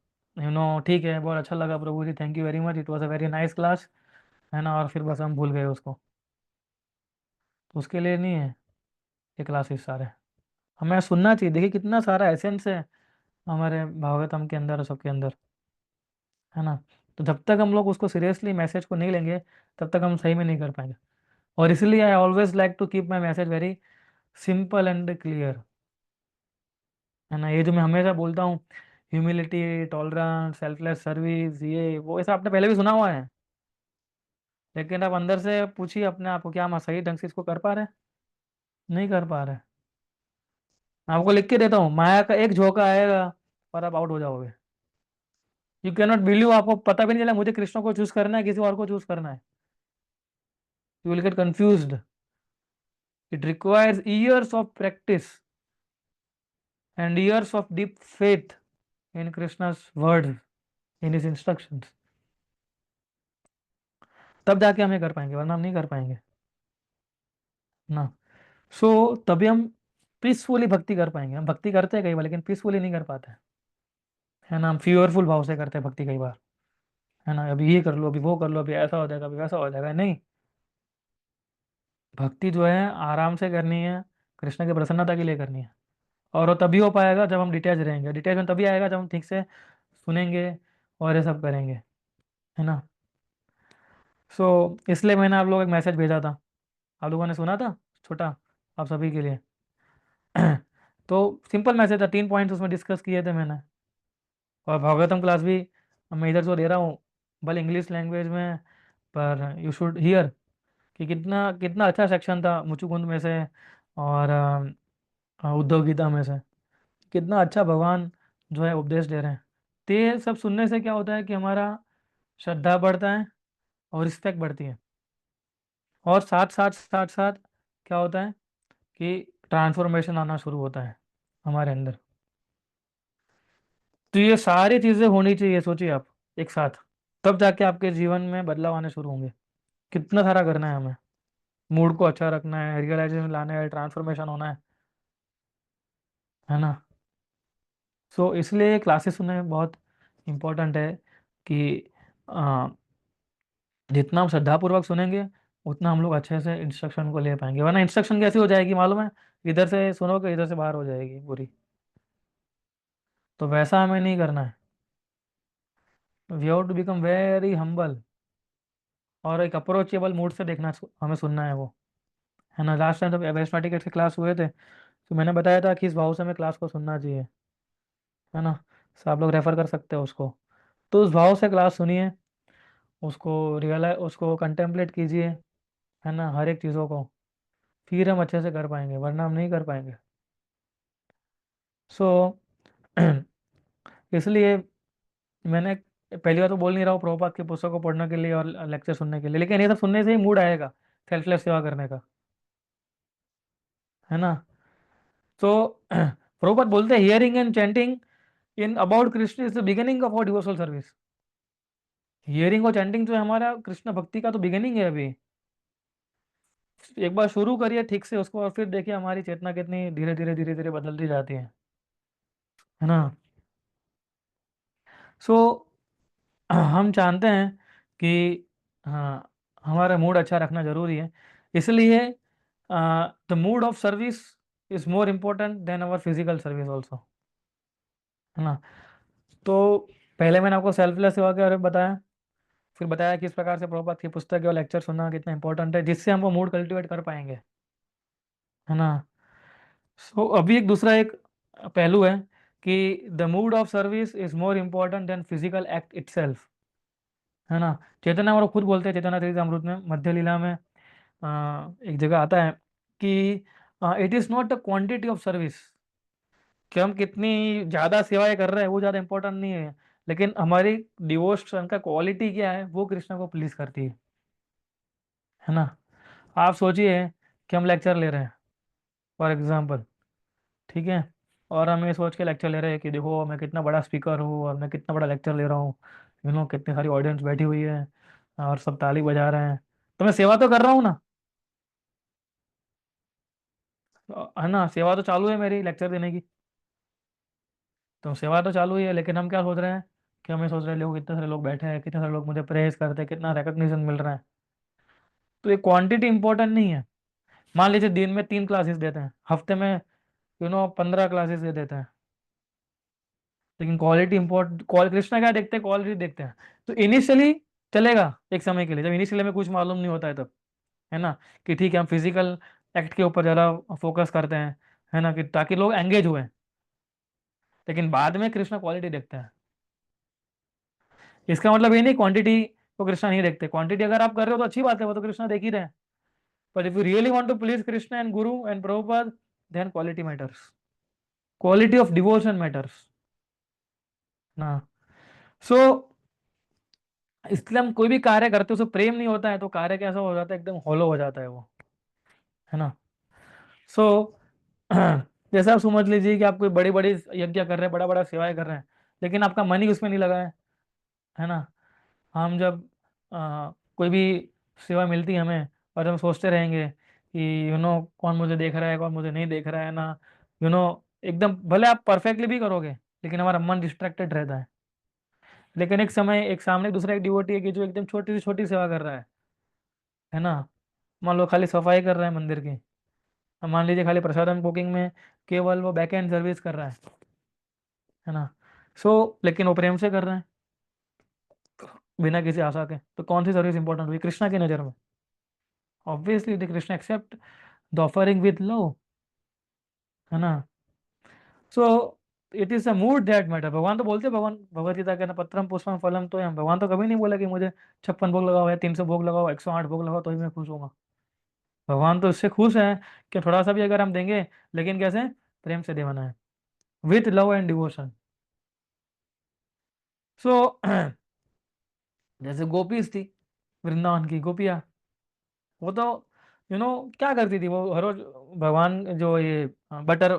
ठीक है, बहुत अच्छा लगा प्रभु जी, thank you very much, it was a very nice class, है ना, और फिर बस हम भूल गए उसको। तो उसके लिए नहीं है ये क्लासेस सारे। हमें सुनना चाहिए। देखिए कितना सारा एसेंस है हमारे भागवतम के अंदर और सबके अंदर, है ना। तो जब तक हम लोग उसको सीरियसली मैसेज को नहीं लेंगे तब तक हम सही में नहीं कर पाएंगे। और इसलिए I always like to keep my message very simple and clear, है ना। ये जो मैं हमेशा बोलता हूँ, ह्यूमिलिटी, टॉलरेंस, सेल्फलेस सर्विस, ये वो ऐसा आपने पहले भी सुना हुआ है। लेकिन आप अंदर से पूछिए अपने आप को, क्या हम सही ढंग से इसको कर पा रहे हैं? नहीं कर पा रहे। मैं आपको लिख के देता हूँ, माया का एक झोंका आएगा और आप आउट हो जाओगे। यू कैन नॉट बिलीव, आपको पता भी नहीं चला मुझे कृष्ण को चूज करना है किसी और को चूज करना है। You will get confused. It requires years of practice and years of deep faith in Krishna's word, in his instructions. तब जाके हम ये कर पाएंगे, वरना हम नहीं कर पाएंगे ना। सो तभी हम पीसफुली भक्ति कर पाएंगे। हम भक्ति करते हैं कई बार लेकिन पीसफुली नहीं कर पाते, है ना। हम फ्यूअरफुल भाव से करते हैं भक्ति कई बार, है ना। अभी ये कर लो, अभी वो कर लो, अभी ऐसा हो जाएगा, अभी वैसा हो जाएगा, नहीं। भक्ति जो है आराम से करनी है, कृष्ण की प्रसन्नता के लिए करनी है। और वो तभी हो पाएगा जब हम डिटैच रहेंगे। डिटैचमेंट तभी आएगा जब हम ठीक से सुनेंगे और ये सब करेंगे, है ना। सो इसलिए मैंने आप लोग एक मैसेज भेजा था, आप लोगों ने सुना था, छोटा, आप सभी के लिए। तो सिंपल मैसेज था, 3 पॉइंट्स उसमें डिस्कस किए थे मैंने। और भागवतम क्लास भी मैं इधर जो दे रहा हूँ, भले इंग्लिश लैंग्वेज में, पर यू शुड हियर कि कितना कितना अच्छा सेक्शन था मुचुकुंद में से और उद्धव गीता में से। कितना अच्छा भगवान जो है उपदेश दे रहे हैं। तो ये सब सुनने से क्या होता है कि हमारा श्रद्धा बढ़ता है और रिस्पेक्ट बढ़ती है। और साथ साथ साथ साथ क्या होता है कि ट्रांसफॉर्मेशन आना शुरू होता है हमारे अंदर। तो ये सारी चीज़ें होनी चाहिए, सोचिए आप, एक साथ, तब जाके आपके जीवन में बदलाव आने शुरू होंगे। कितना सारा करना है हमें, मूड को अच्छा रखना है, रियलाइजेशन लाना है, ट्रांसफॉर्मेशन होना है ना। सो इसलिए क्लासेस सुनना बहुत इम्पोर्टेंट है कि आ, जितना हम श्रद्धापूर्वक सुनेंगे उतना हम लोग अच्छे से इंस्ट्रक्शन को ले पाएंगे। वरना इंस्ट्रक्शन कैसी हो जाएगी मालूम है, इधर से सुनोगे इधर से बाहर हो जाएगी पूरी। तो वैसा हमें नहीं करना है। We have to become very humble और एक अप्रोचेबल मूड से देखना, हमें सुनना है वो, है ना। लास्ट टाइम जब वैष्णव के क्लास हुए थे तो मैंने बताया था कि इस भाव से हमें क्लास को सुनना चाहिए, है ना। तो आप लोग रेफर कर सकते हो उसको। तो उस भाव से क्लास सुनिए, उसको रियलाइज, उसको कंटेम्पलेट कीजिए, है ना, हर एक चीज़ों को। फिर हम अच्छे से कर पाएंगे, वरना हम नहीं कर पाएंगे। सो इसलिए मैंने पहली बार तो बोल नहीं रहा हूँ प्रभुपाद के पुस्तक को पढ़ने के लिए और लेक्चर सुनने के लिए, लेकिन ये सब सुनने से ही मूड आएगा सेल्फलेस सेवा करने का, है ना। सो प्रभुपाद बोलते हैं hearing and chanting in about Krishna is the beginning of our devotional service. Hearing और चैंटिंग जो है हमारा कृष्ण भक्ति का तो बिगिनिंग है अभी। एक बार शुरू करिए ठीक से उसको, और फिर देखिए हमारी चेतना कितनी धीरे धीरे धीरे धीरे बदलती जाती है ना। सो हम जानते हैं कि हाँ, हमारा मूड अच्छा रखना जरूरी है, इसलिए the mood off service is more important then our physical service also, है ना। तो पहले मैंने आपको सेल्फलेस सेवा के बारे में बताया, फिर बताया किस प्रकार से प्रभुपाद की पुस्तक और लेक्चर सुनना कितना इंपॉर्टेंट है, जिससे हम वो मूड कल्टिवेट कर पाएंगे, है ना। सो अभी एक दूसरा एक पहलू है कि the mood off service is more important then physical act itself, है ना। चैतन्य महाप्रभु खुद बोलते हैं चैतन्य चरितमृत में मध्य लीला में, एक जगह आता है कि it is not the quantity of service, कि हम कितनी ज़्यादा सेवाएं कर रहे हैं वो ज़्यादा इंपॉर्टेंट नहीं है, लेकिन हमारी डिवोशन का क्वालिटी क्या है वो कृष्ण को प्लीज करती है ना। आप सोचिए कि हम लेक्चर ले रहे हैं फॉर एग्जाम्पल, ठीक है, और हम ये सोच के लेक्चर ले रहे हैं कि देखो मैं कितना बड़ा स्पीकर हूँ और मैं कितना बड़ा लेक्चर ले रहा हूँ, कितनी सारी ऑडियंस बैठी हुई है और सब ताली बजा रहे हैं, तो मैं सेवा तो कर रहा हूँ ना, है ना। सेवा तो चालू है मेरी लेक्चर देने की, तो सेवा तो चालू ही है, लेकिन हम क्या सोच रहे हैं कि हमें सोच रहे हैं लोग कितने सारे लोग बैठे हैं, कितने सारे लोग मुझे प्रेज करते हैं, कितना रिकग्निशन मिल रहा है। तो ये क्वांटिटी इंपॉर्टेंट नहीं है। मान लीजिए दिन में 3 क्लासेस देते हैं, हफ्ते में 15 क्लासेस दे देते हैं, लेकिन क्वालिटी इंपॉर्ट कॉल कृष्णा क्या देखते हैं, क्वालिटी देखते हैं। तो इनिशियली चलेगा एक समय के लिए, जब इनिशियली में कुछ मालूम नहीं होता है तब, है ना, कि ठीक है हम फिजिकल एक्ट के ऊपर ज़्यादा फोकस करते हैं, है ना, कि ताकि लोग एंगेज हुए, लेकिन बाद में कृष्णा क्वालिटी देखते हैं। इसका मतलब ये नहीं क्वांटिटी को कृष्णा नहीं देखते, क्वांटिटी अगर आप कर रहे हो तो अच्छी बात है, वो तो कृष्णा देख ही रहे हैं। But if you really want to please Krishna and guru and Prabhupada, then quality matters, quality of devotion matters ना। सो इसलिए हम कोई भी कार्य करते हैं उसमें प्रेम नहीं होता है तो कार्य कैसा हो जाता है, एकदम होलो हो जाता है वो, है ना। सो जैसे आप समझ लीजिए कि आप कोई बड़ी बड़ी यज्ञ कर रहे हैं, बड़ा बड़ा सेवाएं कर रहे हैं, लेकिन आपका मन ही उसमें नहीं लगा है ना। हम जब कोई भी सेवा मिलती है हमें, और हम सोचते रहेंगे कि कौन मुझे देख रहा है कौन मुझे नहीं देख रहा है ना, यू नो एकदम भले आप परफेक्टली भी करोगे, लेकिन हमारा मन डिस्ट्रैक्टेड रहता है। लेकिन एक समय एक सामने दूसरा एक डिवोटी है कि जो एकदम छोटी सी छोटी सेवा कर रहा है ना। मान लो खाली सफाई कर रहा है मंदिर की, अब मान लीजिए खाली प्रसादम कुकिंग में केवल वो बैक एंड सर्विस कर रहा है ना। सो लेकिन वो प्रेम से कर रहे हैं बिना किसी आशा के, तो कौन सी सर्विस इंपॉर्टेंट हुई कृष्णा की नज़र में? Obviously the Krishna accept the offering with love, है ना। So it is a mood that matter. भगवान तो बोलते हैं, भगवान भगवत गीता के ना पत्रम पुष्पम फलम तो हम, भगवान तो कभी नहीं बोला कि मुझे 56 भोग लगाओ या 300 भोग लगाओ 108 भोग लगाओ तो ही मैं खुश होगा। भगवान तो इससे खुश है कि थोड़ा सा भी अगर हम देंगे, लेकिन कैसे, प्रेम से देवाना है, विथ लव एंड डिवोशन। सो जैसे गोपीज थी, वृंदावन की गोपियाँ, वो तो क्या करती थी, वो हर रोज भगवान जो ये बटर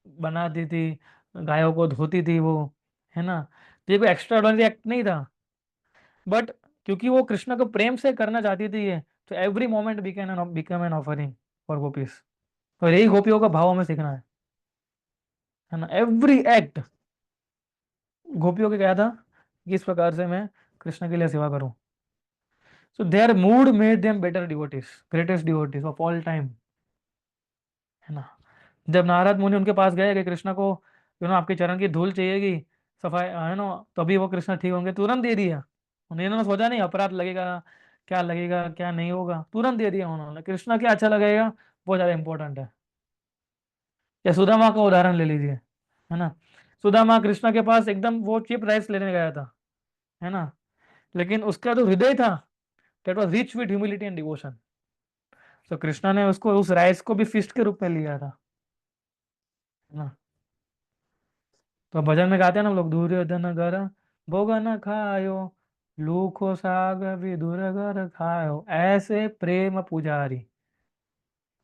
बनाती थी, गायों को धोती थी वो, है ना। ये कोई एक्स्ट्रा ऑर्डिनरी एक्ट नहीं था, बट क्योंकि वो कृष्ण को प्रेम से करना चाहती थी ये, तो every moment become an offering for gopis. और यही गोपियों का भाव हमें सीखना है ना। एवरी एक्ट गोपियों के क्या था, किस प्रकार से मैं कृष्ण के लिए सेवा करूं। So their mood made them better devotees, greatest devotees of all time, है ना। जब नारद मुनि उनके पास गए कि कृष्ण को आपके चरण की धूल चाहिएगी, सफाई, है ना, तभी वो कृष्ण ठीक होंगे, तुरंत दे दिया। उन्होंने सोचा नहीं अपराध लगेगा क्या नहीं होगा, तुरंत दे दिया उन्होंने। कृष्ण क्या अच्छा लगेगा वो ज्यादा इंपॉर्टेंट है। या सुदामा का उदाहरण ले लीजिए, है ना। सुदामा कृष्ण के पास एकदम वो चीप राइस लेने गया था, है ना, लेकिन उसका जो हृदय था that was rich with humility and devotion. तो कृष्णा ने उसको उस राइस को भी फिस्ट के रूप में लिया था, है ना। तो भजन में गाते हैं ना हम लोग, दुर्योधन घर भोग न खायो, लूखो साग विदुर घर खायो, ऐसे प्रेम पुजारी,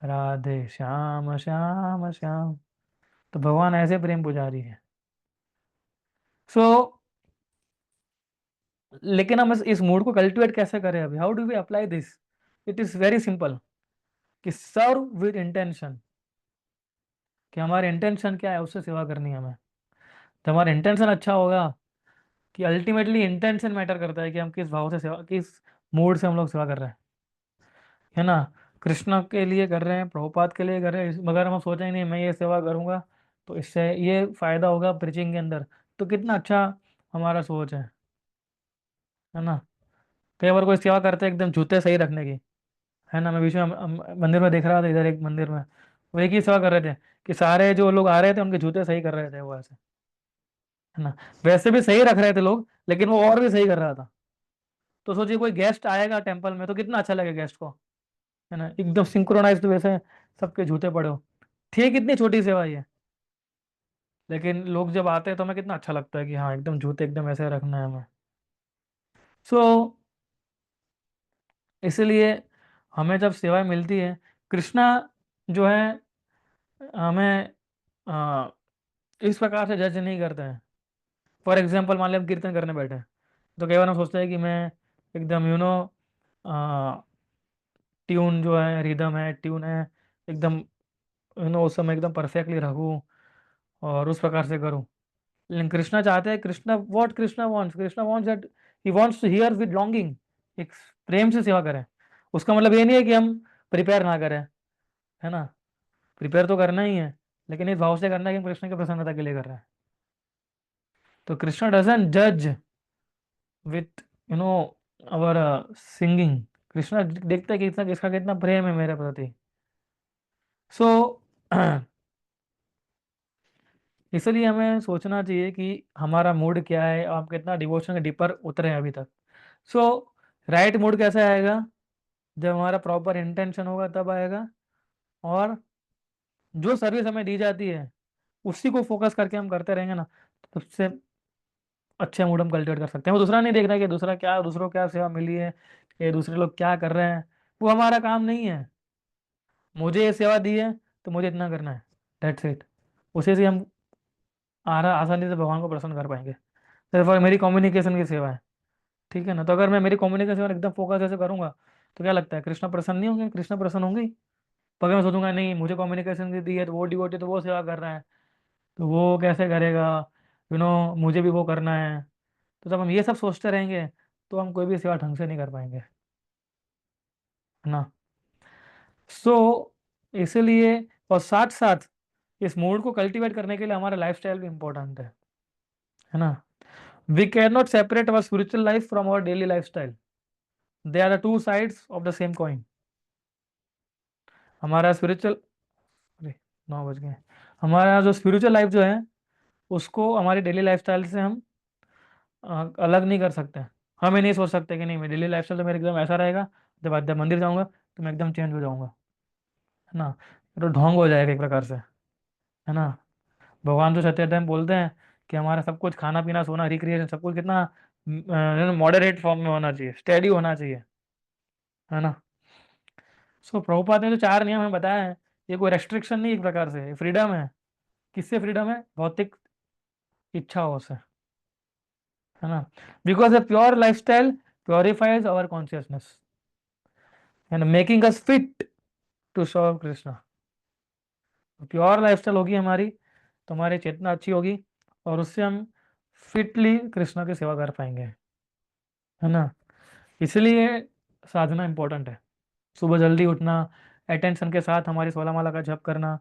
राधे श्याम श्याम श्याम। तो भगवान ऐसे प्रेम पुजारी है। सो लेकिन हम इस मूड को कल्टिवेट कैसे करें अभी, how do we apply this? It is very simple, कि सर्व विद इंटेंशन, कि हमारे इंटेंशन क्या है, उससे सेवा करनी है हमें। तो हमारा इंटेंशन अच्छा होगा, कि अल्टीमेटली इंटेंशन मैटर करता है कि हम किस भाव से सेवा, किस मूड से हम लोग सेवा कर रहे हैं, है ना। कृष्ण के लिए कर रहे हैं, प्रभुपाद के लिए कर रहे हैं, मगर हम सोचेंगे नहीं मैं ये सेवा करूंगा तो इससे ये फायदा होगा प्रीचिंग के अंदर, तो कितना अच्छा हमारा सोच है ना। कई बार कोई सेवा करते हैं एकदम जूते सही रखने की, है ना। मैं बीच में मंदिर में देख रहा था, इधर एक मंदिर में वो एक ही सेवा कर रहे थे, कि सारे जो लोग आ रहे थे उनके जूते सही कर रहे थे वो ऐसे, है ना। वैसे भी सही रख रहे थे लोग, लेकिन वो और भी सही कर रहा था। तो सोचिए कोई गेस्ट आएगा टेम्पल में तो कितना अच्छा लगेगा गेस्ट को, है ना, एकदम सिंक्रोनाइज्ड वैसे सबके जूते पड़े हो। ठीक, कितनी छोटी सेवा ही है, लेकिन लोग जब आते हैं तो हमें कितना अच्छा लगता है कि हाँ एकदम जूते एकदम ऐसे रखना है हमें। सो इसलिए हमें जब सेवाएं मिलती है, कृष्णा जो है हमें आ, इस प्रकार से जज नहीं करते हैं। फॉर एग्जाम्पल मान लिया हम कीर्तन करने बैठे हैं, तो कई बार हम सोचते हैं कि मैं एकदम ट्यून जो है, रिदम है, ट्यून है, एकदम उस समय एकदम परफेक्टली रखूँ और उस प्रकार से करूँ। लेकिन कृष्णा चाहते हैं, Krishna wants that he wants to hear with longing, एक प्रेम से सेवा करें। उसका मतलब ये नहीं है कि हम प्रिपेयर ना करें, है ना, प्रिपेयर तो करना ही है, लेकिन इस भाव से करना है कि हम कृष्ण की प्रसन्नता के लिए कर रहे हैं। तो कृष्णा डजंट जज विथ अवर सिंगिंग। कृष्णा देखता है कि कितना किसका कितना प्रेम है मेरे प्रति। सो इसलिए हमें सोचना चाहिए कि हमारा मूड क्या है और हम कितना डिवोशन के डीपर उतरे हैं अभी तक। सो राइट मूड कैसे आएगा? जब हमारा प्रॉपर इंटेंशन होगा तब आएगा, और जो सर्विस हमें दी जाती है उसी को फोकस करके हम करते रहेंगे ना, तो सबसे अच्छे मूड हम कल्टिवेट कर सकते हैं। वो दूसरा नहीं देखना कि दूसरा क्या, दूसरों को क्या सेवा मिली है, ये दूसरे लोग क्या कर रहे हैं, वो हमारा काम नहीं है। मुझे ये सेवा दी है तो मुझे इतना करना है, दैट्स इट। उसी से हम आसानी से भगवान को प्रसन्न कर पाएंगे। सिर्फ मेरी कम्युनिकेशन की सेवा है, ठीक है ना। तो अगर मैं मेरी कम्युनिकेशन में एकदम फोकस ऐसे करूंगा तो क्या लगता है कृष्ण प्रसन्न नहीं होंगे? कृष्ण प्रसन्न होंगे ही। पर अगर मैं सोचूंगा नहीं मुझे कम्युनिकेशन की दी है तो वो डिवोटी तो वो सेवा कर रहा है, तो वो कैसे करेगा, मुझे भी वो करना है, तो जब हम ये सब सोचते रहेंगे तो हम कोई भी सेवा ढंग से नहीं कर पाएंगे, है ना। सो इसलिए, और साथ साथ इस मूड को कल्टीवेट करने के लिए हमारा लाइफस्टाइल भी इंपॉर्टेंट है ना। We can not separate our spiritual life from our daily lifestyle, they are the two sides of the same coin. हमारा स्पिरिचुअल, अरे 9 बज गए। हमारा जो स्पिरिचुअल लाइफ जो है उसको हमारी डेली लाइफस्टाइल से हम अलग नहीं कर सकते। हम ये नहीं सोच सकते कि नहीं मैं डेली लाइफस्टाइल तो मेरा एकदम ऐसा रहेगा, जब मंदिर जाऊंगा तो मैं एकदम चेंज हो जाऊंगा, है ना। ये तो ढोंग हो जाएगा एक प्रकार से, है ना। भगवान तो सत्यनारायण बोलते हैं कि हमारा सब कुछ खाना पीना सोना रिक्रिएशन सब कुछ कितना मॉडरेट फॉर्म में होना चाहिए, स्टेडी होना चाहिए, है ना। सो प्रभुपाद ने जो 4 नियम हमें बताया है, ये कोई रेस्ट्रिक्शन नहीं, एक प्रकार से फ्रीडम है। किससे फ्रीडम है? भौतिक इच्छाओं से, है ना। Because a pure life style purifies our consciousness and making us fit to serve Krishna. Pure life style होगी हमारी तो हमारी चेतना अच्छी होगी, और उससे हम फिटली कृष्ण की सेवा कर पाएंगे, है ना। इसलिए साधना इंपॉर्टेंट है। सुबह जल्दी उठना, अटेंशन के साथ हमारी 16 माला का जप करना,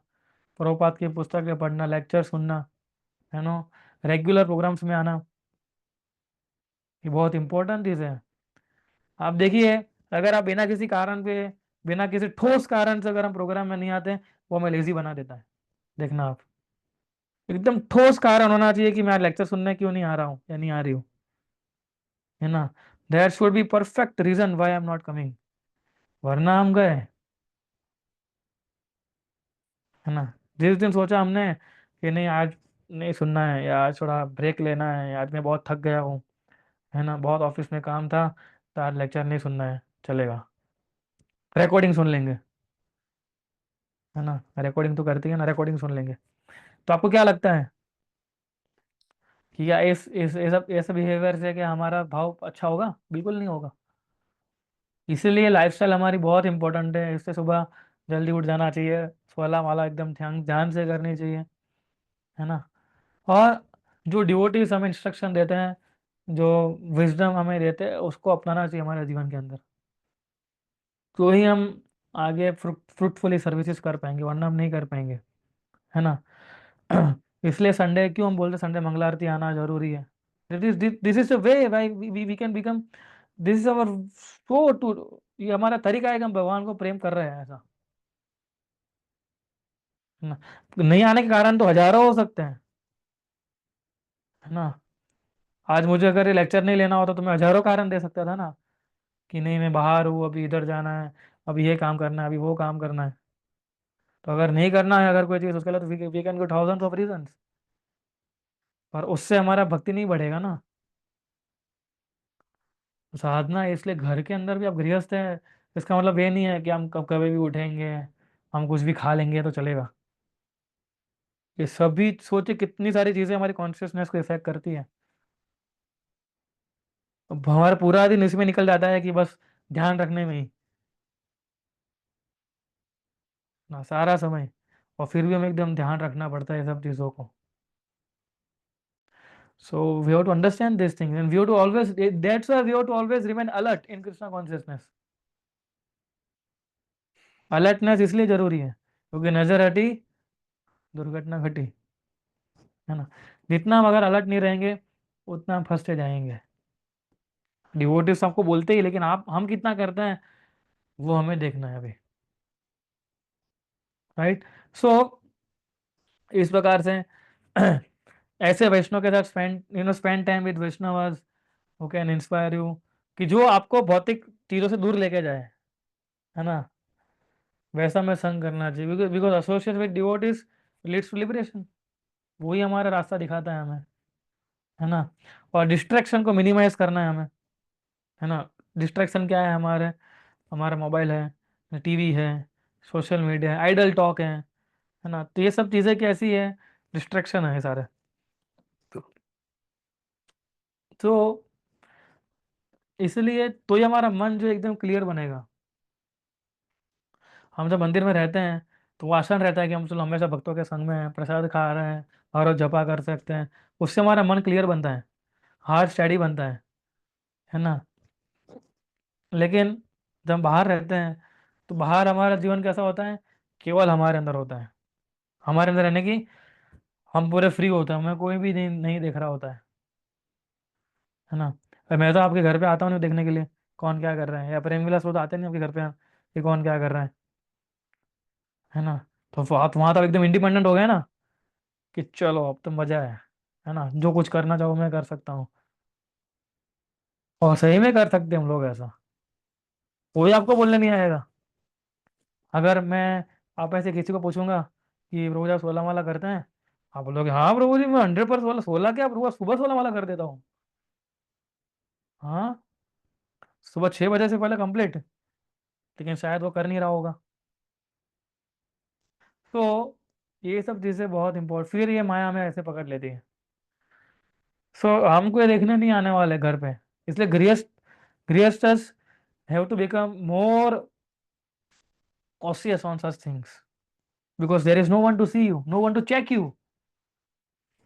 प्रभुपाद की पुस्तकें पढ़ना, लेक्चर सुनना, है ना, रेगुलर प्रोग्राम्स में आना, ये बहुत इंपॉर्टेंट चीज़ है। आप देखिए, अगर आप बिना किसी कारण पे, बिना किसी ठोस कारण से अगर हम प्रोग्राम में नहीं आते हैं, वो हमें लेजी बना देता है। देखना आप, एकदम ठोस कारण होना चाहिए कि मैं लेक्चर सुनने क्यों नहीं आ रहा हूँ या नहीं आ रही हूँ, है ना। There should be perfect reason why I am not coming, वरना हम गए, है ना। जिस दिन सोचा हमने कि नहीं आज नहीं सुनना है, या आज थोड़ा ब्रेक लेना है, या आज मैं बहुत थक गया हूँ, है ना, बहुत ऑफिस में काम था, तो आज लेक्चर नहीं सुनना है, चलेगा, रिकॉर्डिंग सुन लेंगे, है ना। रिकॉर्डिंग तो करती है ना, रिकॉर्डिंग सुन लेंगे। तो आपको क्या लगता है कि क्या इस ऐसा ऐसा बिहेवियर से क्या हमारा भाव अच्छा होगा? बिल्कुल नहीं होगा। इसीलिए लाइफस्टाइल हमारी बहुत इंपॉर्टेंट है। इससे सुबह जल्दी उठ जाना चाहिए, सोला वाला एकदम ध्यान ध्यान से करनी चाहिए, है ना। और जो डिवोटीज हमें इंस्ट्रक्शन देते हैं, जो विजडम हमें देते हैं, उसको अपनाना चाहिए हमारे जीवन के अंदर। तो ही हम आगे फ्रूटफुली सर्विसेज कर पाएंगे, वरना हम नहीं कर पाएंगे, है ना। इसलिए संडे क्यों हम बोलते संडे मंगला आरती आना जरूरी है। This is the way why we can become, this is our so to, ये हमारा तरीका है कि हम भगवान को प्रेम कर रहे हैं, ऐसा, है ना। नहीं आने के कारण तो हजारों हो सकते हैं, है ना। आज मुझे अगर ये लेक्चर नहीं लेना होता तो मैं हजारों कारण दे सकता था ना, कि नहीं मैं बाहर हूँ, अभी इधर जाना है, अभी ये काम करना है, अभी वो काम करना है। तो अगर नहीं करना है अगर कोई चीज़, उसके लिए तो we can go thousands of reasons, पर उससे हमारा भक्ति नहीं बढ़ेगा ना। साधना है, इसलिए घर के अंदर भी आप गृहस्थ हैं, इसका मतलब ये नहीं है कि हम कब कभी भी उठेंगे, हम कुछ भी खा लेंगे तो चलेगा। ये सभी सोचे कितनी सारी चीजें हमारी कॉन्शियसनेस को इफेक्ट करती है। अब हमारा पूरा दिन इसमें निकल जाता है कि बस ध्यान रखने में ही ना, सारा समय। और फिर भी हमें एकदम ध्यान रखना पड़ता है सब चीज़ों को। So we have to understand this thing and we have to always, that's why we have to always remain alert in Krishna consciousness. Alertness इसलिए जरूरी है क्योंकि नजर हटी दुर्घटना घटी, है ना। जितना हम अगर अलर्ट नहीं रहेंगे उतना हम फंसते जाएंगे। डिवोटिव्स आपको बोलते ही, लेकिन आप हम कितना करते हैं वो हमें देखना है अभी, राइट। सो इस प्रकार से ऐसे वैष्णव के साथ spend time with Vaishnavas who can inspire you, कि जो आपको भौतिक चीजों से दूर लेके जाए, है ना। वैसा में संग करना चाहिए, because because association with devotees leads to liberation. वही हमारा रास्ता दिखाता है हमें, है ना। और डिस्ट्रैक्शन को मिनिमाइज करना है हमें, है ना। डिस्ट्रैक्शन क्या है हमारे, हमारा मोबाइल है, टीवी है, सोशल मीडिया है, आइडल टॉक है ना। तो ये सब चीज़ें कैसी है, डिस्ट्रैक्शन है सारे। तो इसलिए तो ये हमारा मन जो एकदम क्लियर बनेगा। हम जब मंदिर में रहते हैं तो वो आसान रहता है कि हम चलो हमेशा भक्तों के संग में हैं, प्रसाद खा रहे हैं, हर रोज जपा कर सकते हैं। उससे हमारा मन क्लियर बनता है, हार्ट स्टडी बनता है ना। लेकिन जब हम बाहर रहते हैं तो बाहर हमारा जीवन कैसा होता है, केवल हमारे अंदर होता है। हमारे अंदर रहने की हम पूरे फ्री होते हैं, हमें कोई भी नहीं देख रहा होता है ना। और मैं तो आपके घर पे आता हूँ नहीं देखने के लिए कौन क्या कर रहा है, या प्रेम विलास वो तो आते नहीं आपके घर पे कि कौन क्या कर रहा है ना। तो आप वहाँ तो एकदम इंडिपेंडेंट हो गए ना, कि चलो अब तो मजा है ना, जो कुछ करना चाहो मैं कर सकता हूँ। और सही में कर सकते हैं हम लोग ऐसा, कोई आपको बोलने नहीं आएगा। अगर मैं आप ऐसे किसी को पूछूंगा कि प्रभु जी आप 16 माला करते हैं, आप बोलोगे हाँ प्रभु जी मैं 100%, 16 क्या प्रभु सुबह 16 माला कर देता हूँ। हाँ, सुबह 6 बजे से पहले कंप्लीट, लेकिन शायद वो कर नहीं रहा होगा। तो ये सब चीज़ें बहुत इंपॉर्टेंट, फिर ये माया हमें ऐसे पकड़ लेती है। सो हमको ये देखने नहीं आने वाले घर पे। इसलिए grihasthas have to become more cautious on such things, because there is no one to see you, no one to check you।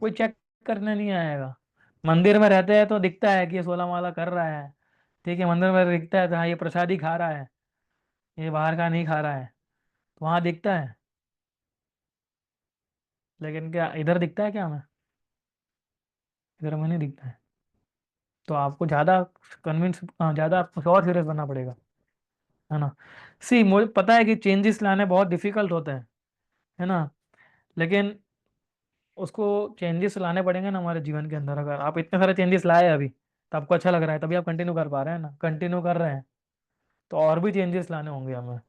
कोई चेक करने नहीं आएगा। मंदिर में रहते हैं तो दिखता है कि ये 16 माला कर रहा है, ठीक है, मंदिर में दिखता है तो हाँ ये प्रसादी खा रहा है, ये बाहर का नहीं खा रहा है, तो वहाँ दिखता है। लेकिन क्या इधर दिखता है क्या हमें? इधर हमें नहीं दिखता है। तो आपको ज़्यादा कन्विंस, ज़्यादा आपको और सीरियस बनना पड़ेगा, है ना। सी मुझे पता है कि चेंजेस लाने बहुत डिफिकल्ट होते हैं, है ना। लेकिन उसको चेंजेस लाने पड़ेंगे ना हमारे जीवन के अंदर। अगर आप इतने सारे चेंजेस लाए अभी तो आपको अच्छा लग रहा है, तभी आप कंटिन्यू कर पा रहे हैं ना, कंटिन्यू कर रहे हैं तो और भी चेंजेस लाने होंगे हमें,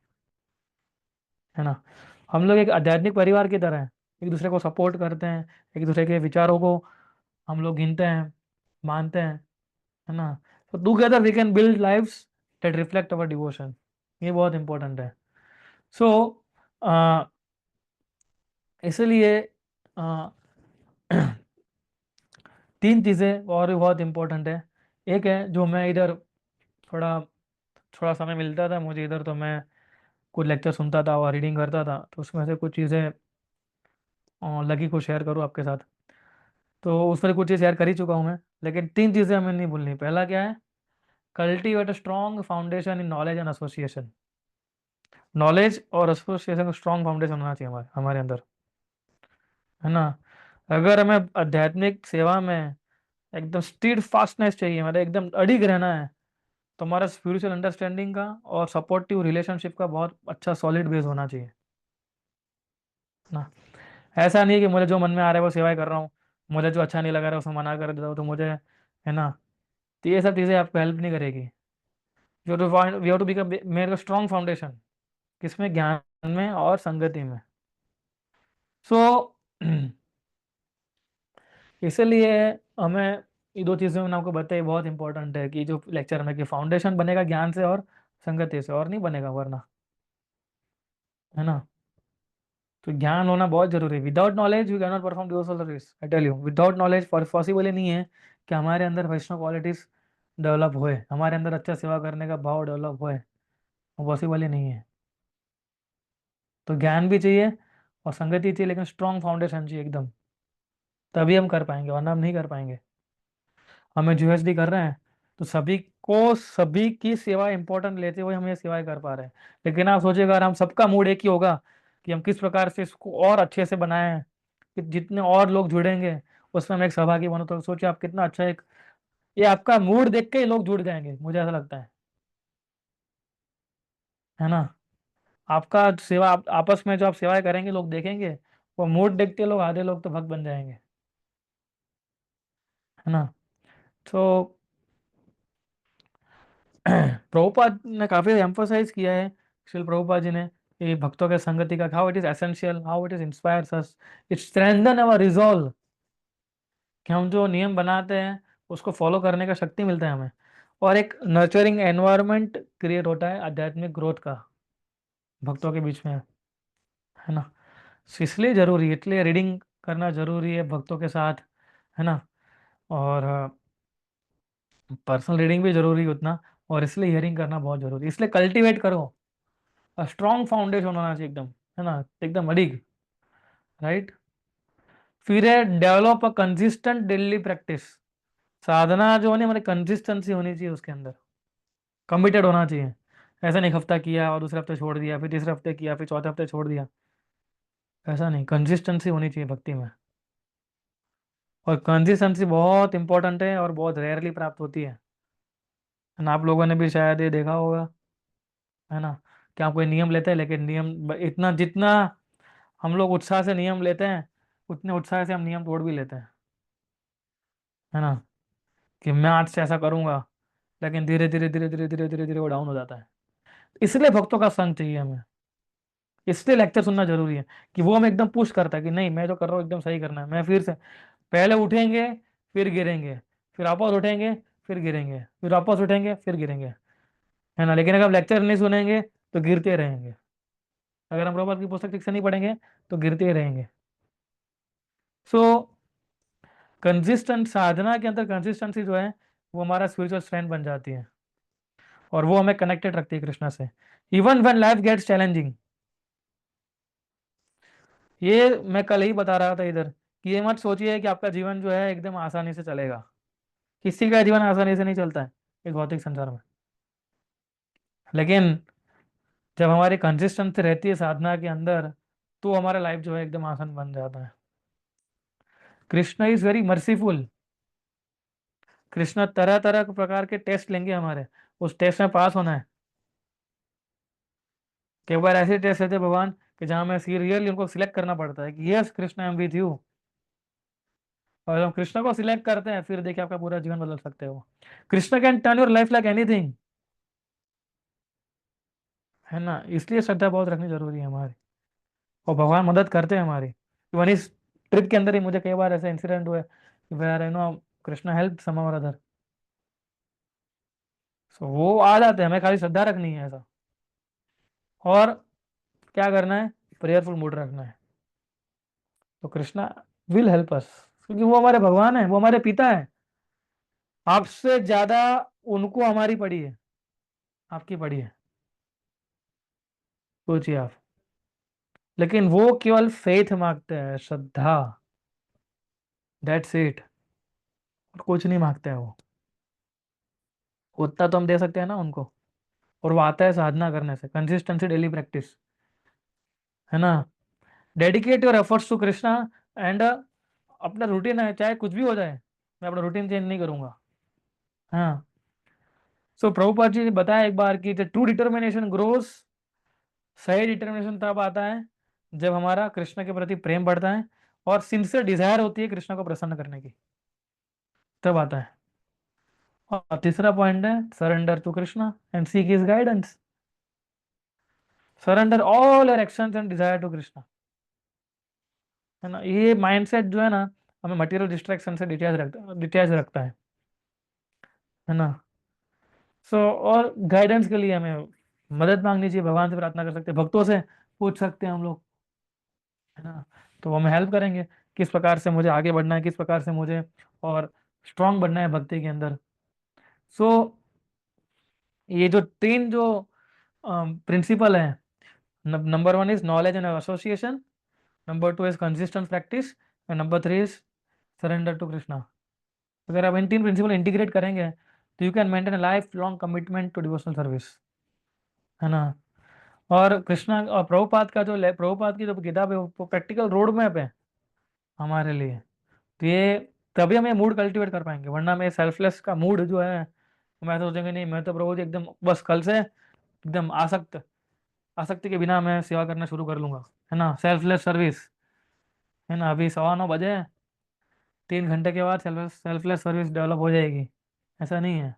है ना। हम लोग एक आध्यात्मिक परिवार की तरह हैं, एक दूसरे को सपोर्ट करते हैं, एक दूसरे के विचारों को हम लोग गिनते हैं, मानते हैं, है ना। तो together we can build lives that reflect our devotion. ये बहुत इंपॉर्टेंट है। सो इसलिए तीन चीज़ें और भी बहुत इंपॉर्टेंट है। एक है जो मैं इधर थोड़ा थोड़ा समय मिलता था मुझे इधर, तो मैं कुछ लेक्चर सुनता था और रीडिंग करता था, तो उसमें से कुछ चीज़ें लगी को शेयर करूँ आपके साथ। तो उसमें कुछ चीज़ शेयर कर ही चुका हूँ मैं, लेकिन तीन चीज़ें हमें नहीं भूलनी। पहला क्या है? Cultivate a strong foundation in knowledge and association. Knowledge और एसोसिएशन का स्ट्रॉन्ग फाउंडेशन होना चाहिए हमारे हमारे अंदर, है ना। अगर हमें आध्यात्मिक सेवा में एकदम स्टीड फास्टनेस चाहिए, मतलब एकदम अडिग रहना है, तो हमारा स्पिरिचुअल अंडरस्टैंडिंग का और सपोर्टिव रिलेशनशिप का बहुत अच्छा सॉलिड बेस होना चाहिए ना। ऐसा नहीं है कि मुझे जो मन में आ रहा है वो सेवाएं कर रहा हूँ, मुझे जो अच्छा नहीं लग रहा है उसमें मना कर देता हूँ, तो मुझे, है ना। तो ये सब चीज़ें आपको हेल्प नहीं करेगी। यू टू बिकम मेरे स्ट्रॉन्ग फाउंडेशन किसमें? ज्ञान में और संगति में। सो इसलिए हमें ये दो चीज़ें मैंने आपको बताई बहुत इंपॉर्टेंट है, कि जो लेक्चर में कि फाउंडेशन बनेगा ज्ञान से और संगति से, और नहीं बनेगा वरना, है ना। तो ज्ञान होना बहुत जरूरी है। Without knowledge you can not perform devotional service, I tell you. Without knowledge possible ही नहीं है कि हमारे अंदर वैष्णव क्वालिटीज डेवलप होए, हमारे अंदर अच्छा सेवा करने का भाव डेवलप होए, वो पॉसिबल ही नहीं है। तो ज्ञान भी चाहिए और संगति चाहिए, लेकिन स्ट्रॉन्ग फाउंडेशन चाहिए एकदम, तभी हम कर पाएंगे, वरना हम नहीं कर पाएंगे। हमें जीएसडी कर रहे हैं तो सभी को, सभी की सेवा इंपॉर्टेंट लेते हुए हम ये सेवाएं कर पा रहे हैं। लेकिन आप सोचिएगा, अगर हम सबका मूड एक ही होगा कि हम किस प्रकार से इसको और अच्छे से बनाएं, कि जितने और लोग जुड़ेंगे उसमें हम एक सहभागी बनो, तो सोचिए आप कितना अच्छा एक, ये आपका मूड देख के ही लोग जुड़ जाएंगे, मुझे ऐसा लगता है ना। आपका सेवा आपस में जो आप सेवाएं करेंगे लोग देखेंगे, वो मूड देखते लोग, आधे लोग तो भक्त बन जाएंगे, है ना। तो प्रभुपाद ने काफी एम्फोसाइज किया है, श्रील प्रभुपाद जी ने, ये भक्तों के संगति का, how it is essential, how it is inspires us, it strengthen our resolve, कि हम जो नियम बनाते हैं उसको फॉलो करने का शक्ति मिलता है हमें, और एक नर्चरिंग एनवायरनमेंट क्रिएट होता है आध्यात्मिक ग्रोथ का भक्तों के बीच में, है ना। So इसलिए जरूरी है, इसलिए रीडिंग करना जरूरी है भक्तों के साथ, है ना। और पर्सनल रीडिंग भी जरूरी है उतना, और इसलिए हियरिंग करना बहुत जरूरी है। इसलिए कल्टीवेट करो, स्ट्रॉन्ग फाउंडेशन होना चाहिए एकदम, है ना, एकदम अडिग, राइट। फिर है develop a consistent daily practice. साधना जो है ना, हमारी कंसिस्टेंसी होनी चाहिए उसके अंदर, कमिटेड होना चाहिए। ऐसा नहीं हफ्ता किया और दूसरे हफ्ते छोड़ दिया, फिर तीसरे हफ्ते किया, फिर चौथे हफ्ते छोड़ दिया, ऐसा नहीं, कंसिस्टेंसी होनी चाहिए भक्ति में। और कंसिस्टेंसी बहुत इंपॉर्टेंट है और बहुत रेयरली प्राप्त होती है ना। आप लोगों ने भी शायद ये देखा होगा, है ना, कि आप कोई नियम लेते हैं, लेकिन नियम इतना जितना हम लोग उत्साह से नियम लेते हैं, उतने उत्साह से हम नियम तोड़ भी लेते हैं, है ना। कि मैं आज से ऐसा करूंगा, लेकिन धीरे धीरे धीरे धीरे धीरे धीरे धीरे वो डाउन हो जाता है। इसलिए भक्तों का संग चाहिए हमें, इसलिए लेक्चर सुनना जरूरी है, कि वो हमें एकदम पुश करता है कि नहीं, मैं जो कर रहा हूँ एकदम सही करना है। मैं फिर से पहले उठेंगे, फिर गिरेंगे, फिर वापस उठेंगे, फिर गिरेंगे, फिर वापस उठेंगे, फिर गिरेंगे, है ना। लेकिन अगर आप लेक्चर नहीं सुनेंगे तो गिरते रहेंगे। अगर हम प्रभुपाद की पुस्तक ठीक से नहीं पढ़ेंगे तो गिरते ही रहेंगे। सो कंसिस्टेंट साधना के अंदर कंसिस्टेंसी जो है, वो हमारा स्पिरिचुअल स्ट्रेंथ बन जाती है, और वो हमें कनेक्टेड रखती है कृष्णा से, even when life gets challenging. ये मैं कल ही बता रहा था इधर, कि ये मत सोचिए कि आपका जीवन जो है एकदम आसानी से चलेगा। किसी का जीवन आसानी से नहीं चलता है इस भौतिक संसार में। लेकिन जब हमारी कंसिस्टेंसी रहती है साधना के अंदर, तो हमारा लाइफ जो है एकदम आसान बन जाता है। Krishna is very merciful. Krishna तरह तरह के प्रकार के टेस्ट लेंगे हमारे, उस टेस्ट में पास होना है। कई बार ऐसे टेस्ट रहते हैं भगवान, कि जहाँ में रियली उनको सिलेक्ट करना पड़ता है कि yes Krishna I am with you. और जब हम कृष्ण को सिलेक्ट करते हैं, फिर देखिए आपका पूरा जीवन बदल सकते हो। Krishna can turn your life like anything, है ना। इसलिए श्रद्धा बहुत रखनी जरूरी है हमारी, और भगवान मदद करते हैं हमारी। इवन इस ट्रिप के अंदर ही मुझे कई बार ऐसे इंसिडेंट हुए वेयर कृष्ण हेल्प सम और अदर। सो वो आ जाते हैं, हमें खाली श्रद्धा रखनी है ऐसा। और क्या करना है? प्रेयरफुल मूड रखना है। तो कृष्णा विल हेल्प अस, क्योंकि वो हमारे भगवान है, वो हमारे पिता है। आपसे ज्यादा उनको हमारी पड़ी है, आपकी पड़ी है, सोचिए आप। लेकिन वो केवल फेथ मांगते हैं, श्रद्धा, दैट्स इट, कुछ नहीं मांगते हैं वो। उतना तो हम दे सकते हैं ना उनको, और वो आता है साधना करने से, कंसिस्टेंसी, डेली प्रैक्टिस, है ना। Dedicate your efforts to Krishna, and अपना रूटीन है, चाहे कुछ भी हो जाए, मैं अपना रूटीन चेंज नहीं करूंगा। हाँ। सो प्रभुपाद जी ने बताया एक बार कि द ट्रू डिटर्मिनेशन ग्रोस, सही डिटर्मिनेशन तब आता है जब हमारा कृष्ण के प्रति प्रेम बढ़ता है और सिंसियर डिजायर होती है कृष्ण को प्रसन्न करने की, तब आता है। और तीसरा पॉइंट है surrender to Krishna and seek his guidance. Surrender all your actions and desire to Krishna, है ना। ये माइंडसेट जो है ना, हमें मटेरियल डिस्ट्रैक्शन से डिटैच रखता है ना। सो और गाइडेंस के लिए हमें मदद मांगनी चाहिए, भगवान से प्रार्थना कर सकते हैं, भक्तों से पूछ सकते हैं हम लोग, है ना। तो वो हमें हेल्प करेंगे, किस प्रकार से मुझे आगे बढ़ना है, किस प्रकार से मुझे और स्ट्रांग बनना है भक्ति के अंदर। सो ये जो तीन जो प्रिंसिपल है, number one is knowledge and association, number two is consistent practice, and number three is surrender to Krishna. अगर आप इन तीन प्रिंसिपल इंटीग्रेट करेंगे तो you can maintain a life long commitment to devotional service, है ना। और कृष्णा और प्रभुपाद का जो प्रभुपाद की जो किताब है वो प्रैक्टिकल रोड मैप है हमारे लिए। तो ये तभी हम ये मूड कल्टीवेट कर पाएंगे, वरना मैं सेल्फलेस का मूड जो है, मैं तो सोचेंगे नहीं, मैं तो प्रभु जी एकदम बस कल से एकदम आसक्त, आसक्ति के बिना मैं सेवा करना शुरू कर लूंगा, है ना, सेल्फलेस सर्विस, है ना। अभी 9:15 बजे हैं, 3 घंटे के बाद सेल्फलेस सर्विस डेवलप हो जाएगी, ऐसा नहीं है।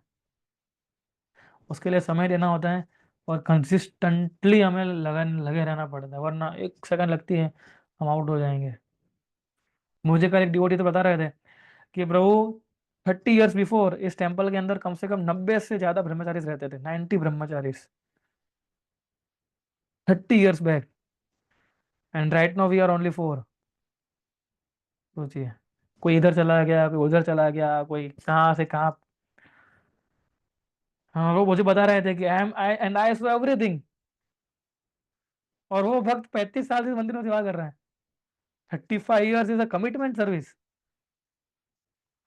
उसके लिए समय देना होता है और कंसिस्टेंटली हमें लगे रहना पड़ता है, वरना 1 सेकंड लगती है हम आउट हो जाएंगे। मुझे कल एक डिवोटी तो बता रहे थे कि प्रभु 30 years बिफोर इस टेम्पल के अंदर कम से कम 90 से ज्यादा ब्रह्मचारीज रहते थे, 90 brahmacharis, 30 years back, and right now we are only 4। सोचिए, कोई इधर चला गया, कोई उधर चला गया, कोई कहाँ से कहाँ। हाँ, वो मुझे बता रहे थे कि आई एंड आई सो एवरीथिंग, और वो भक्त 35 साल से मंदिर में सेवा कर रहा है। 35 years is a commitment service,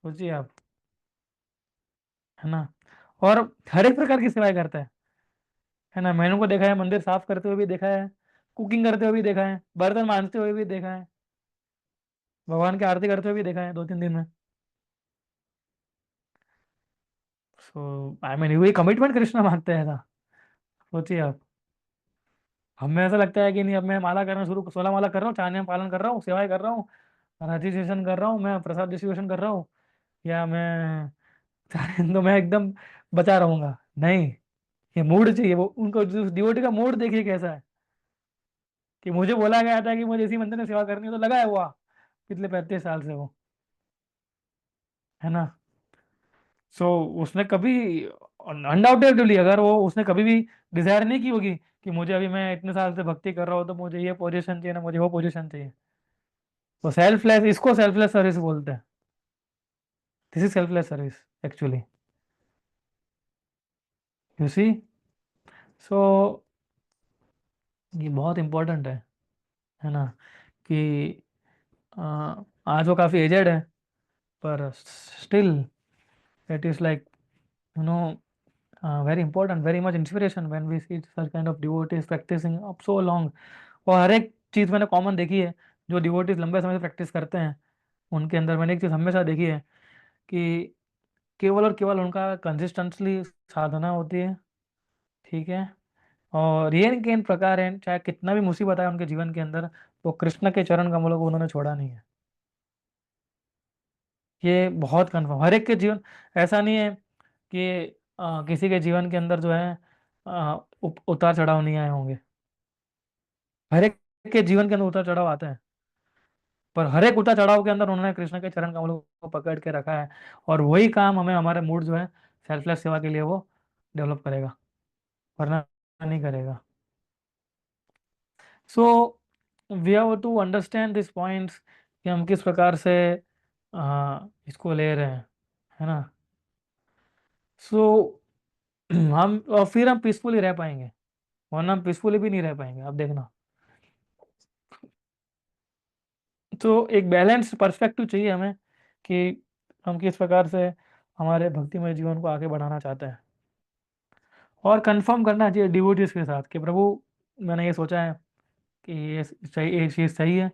सोचिए आप, है ना। और हर एक प्रकार की सेवाएं करता है ना। मैंने को देखा है मंदिर साफ करते हुए भी देखा है, कुकिंग करते हुए भी देखा है, बर्तन मांजते हुए भी देखा है, भगवान की आरती करते हुए भी देखा है 2-3 दिन में। सो आई मीन वही कमिटमेंट कृष्णा मांगते हैं ना, सोचिए आप। हमें ऐसा लगता है कि नहीं, अब मैं माला करना शुरू, 16 माला कर रहा हूँ, चार पालन कर रहा हूँ, सेवाएं कर रहा हूँ, रजिस्ट्रेशन कर रहा हूँ, मैं प्रसाद डिस्ट्रीब्यूशन कर रहा हूँ, या मैं तो मैं एकदम बचा रहूंगा, नहीं। ये मूड चाहिए, वो उनको डिवोटी का मूड देखिए कैसा है, कि मुझे बोला गया था कि मुझे इसी मंदिर में सेवा करनी है, तो लगा है हुआ पिछले 35 साल से वो, है ना। सो उसने कभी, अनडाउटेडली अगर वो उसने कभी भी डिजायर नहीं की होगी कि मुझे अभी मैं इतने साल से भक्ति कर रहा हूँ तो मुझे ये पोजीशन चाहिए ना, मुझे वो पोजीशन चाहिए। तो सेल्फलेस, इसको सेल्फलेस सर्विस बोलते हैं। This is selfless service actually, you see. So ये बहुत इंपॉर्टेंट है ना, कि आज वो काफ़ी एजेड है, पर still it is like, you know, very important, very much inspiration when we see such kind of devotees practicing up so long. और हर एक चीज़ मैंने कॉमन देखी है, जो डिवोटीज लंबे समय से प्रैक्टिस करते हैं उनके अंदर मैंने एक चीज़ हमेशा देखी है, कि केवल और केवल उनका कंसिस्टेंटली साधना होती है, ठीक है। और ये इनके इन प्रकार हैं, चाहे कितना भी मुसीबत आए उनके जीवन के अंदर, तो कृष्ण के चरण कमलों को उन्होंने छोड़ा नहीं है। ये बहुत कन्फर्म, हर एक के जीवन, ऐसा नहीं है कि किसी के जीवन के अंदर जो है उतार चढ़ाव नहीं आए होंगे। हर एक के जीवन के अंदर उतार चढ़ाव आता है, पर हर एक उतार चढ़ाव के अंदर उन्होंने कृष्ण के चरण कमलों को पकड़ के रखा है। और वही काम हमें हमारे मूड जो है सेल्फलेस सेवा के लिए वो डेवलप करेगा, वरना नहीं करेगा। So we have to understand this points, कि हम किस प्रकार से इसको ले रहे हैं, है ना। सो हम और फिर हम पीसफुली रह पाएंगे, वरना हम पीसफुली भी नहीं रह पाएंगे, आप देखना। तो एक बैलेंस पर्सपेक्टिव चाहिए हमें कि हम किस प्रकार से हमारे भक्तिमय जीवन को आगे बढ़ाना चाहते हैं। और कंफर्म करना चाहिए डिवोटीज के साथ कि प्रभु, मैंने ये सोचा है कि ये चीज़ सही है।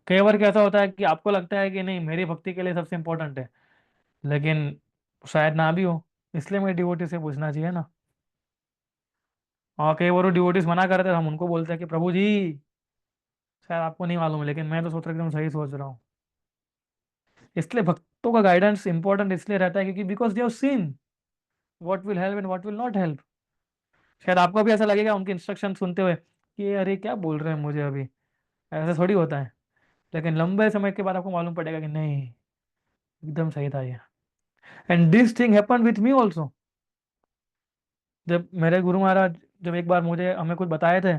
कई बार कैसा होता है कि आपको लगता है कि नहीं, मेरी भक्ति के लिए सबसे इम्पोर्टेंट है, लेकिन शायद ना भी हो। इसलिए मुझे डिवोटी से पूछना चाहिए ना। और कई बार वो डिवोटीज मना करते हैं, हम उनको बोलते हैं कि प्रभु जी, शायद आपको नहीं मालूम है, लेकिन मैं तो सोच रहा हूँ एकदम सही सोच रहा हूँ। इसलिए भक्तों का गाइडेंस इंपॉर्टेंट इसलिए रहता है क्योंकि because they have seen what will help and what will not help. शायद आपको भी ऐसा लगेगा उनके इंस्ट्रक्शन सुनते हुए कि अरे क्या बोल रहे हैं मुझे अभी, ऐसा थोड़ी होता है। लेकिन लंबे समय के बाद आपको मालूम पड़ेगा कि नहीं, एकदम सही था ये। And this thing happen with me also. जब मेरे गुरु महाराज, जब एक बार मुझे हमें कुछ बताए थे,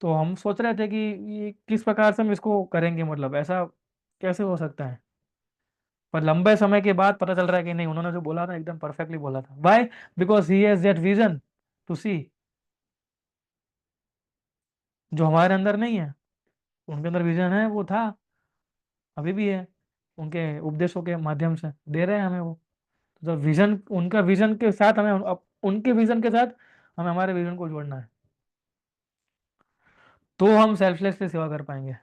तो हम सोच रहे थे कि ये किस प्रकार से हम इसको करेंगे, मतलब ऐसा कैसे हो सकता है। पर लंबे समय के बाद पता चल रहा है कि नहीं, उन्होंने जो बोला था एकदम परफेक्टली बोला था। Why? Because he has that vision to see, जो हमारे अंदर नहीं है। उनके अंदर विजन है, वो था, अभी भी है। उनके उपदेशों के माध्यम से दे रहे हैं हमें वो। तो विजन, उनका विजन के साथ हमें उनके विजन के साथ हमें हमारे विजन को जोड़ना है, तो हम सेल्फलेसली सेवा कर पाएंगे,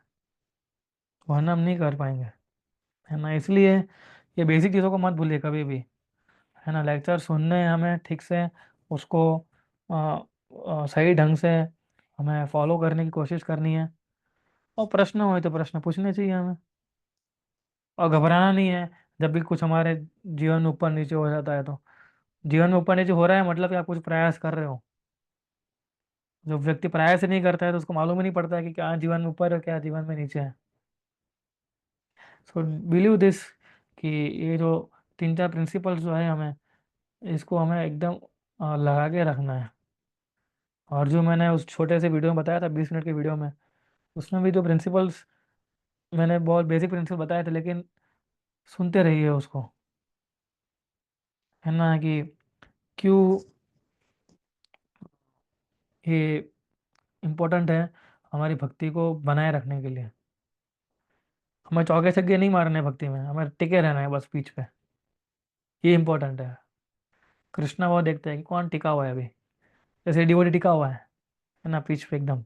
वरना हम नहीं कर पाएंगे, है ना। इसलिए ये बेसिक चीज़ों को मत भूलिए कभी भी, है ना। लेक्चर सुनने हैं हमें ठीक से, उसको सही ढंग से हमें फॉलो करने की कोशिश करनी है। और प्रश्न हो तो प्रश्न पूछने चाहिए हमें, और घबराना नहीं है जब भी कुछ हमारे जीवन में ऊपर नीचे हो जाता है। तो जीवन में ऊपर नीचे हो रहा है मतलब कि आप कुछ प्रयास कर रहे हो। जो व्यक्ति प्रयास ही नहीं करता है तो उसको मालूम ही नहीं पड़ता है कि क्या जीवन में ऊपर है, क्या जीवन में नीचे है। सो बिलीव दिस, कि ये जो तीन चार प्रिंसिपल्स जो है हमें, इसको हमें एकदम लगा के रखना है। और जो मैंने उस छोटे से वीडियो में बताया था, 20 मिनट के वीडियो में, उसमें भी जो प्रिंसिपल्स मैंने बहुत बेसिक प्रिंसिपल बताए थे, लेकिन सुनते रहिए उसको, है ना। कि क्यों ये इम्पोर्टेंट है हमारी भक्ति को बनाए रखने के लिए। हमें चौके छक्के नहीं मारने हैं भक्ति में, हमें टिके रहना है बस पीठ पे, ये इंपॉर्टेंट है। कृष्णा वो देखते हैं कि कौन टिका हुआ है अभी, जैसे डिवोटी टिका हुआ है ना, पीछ पे एकदम,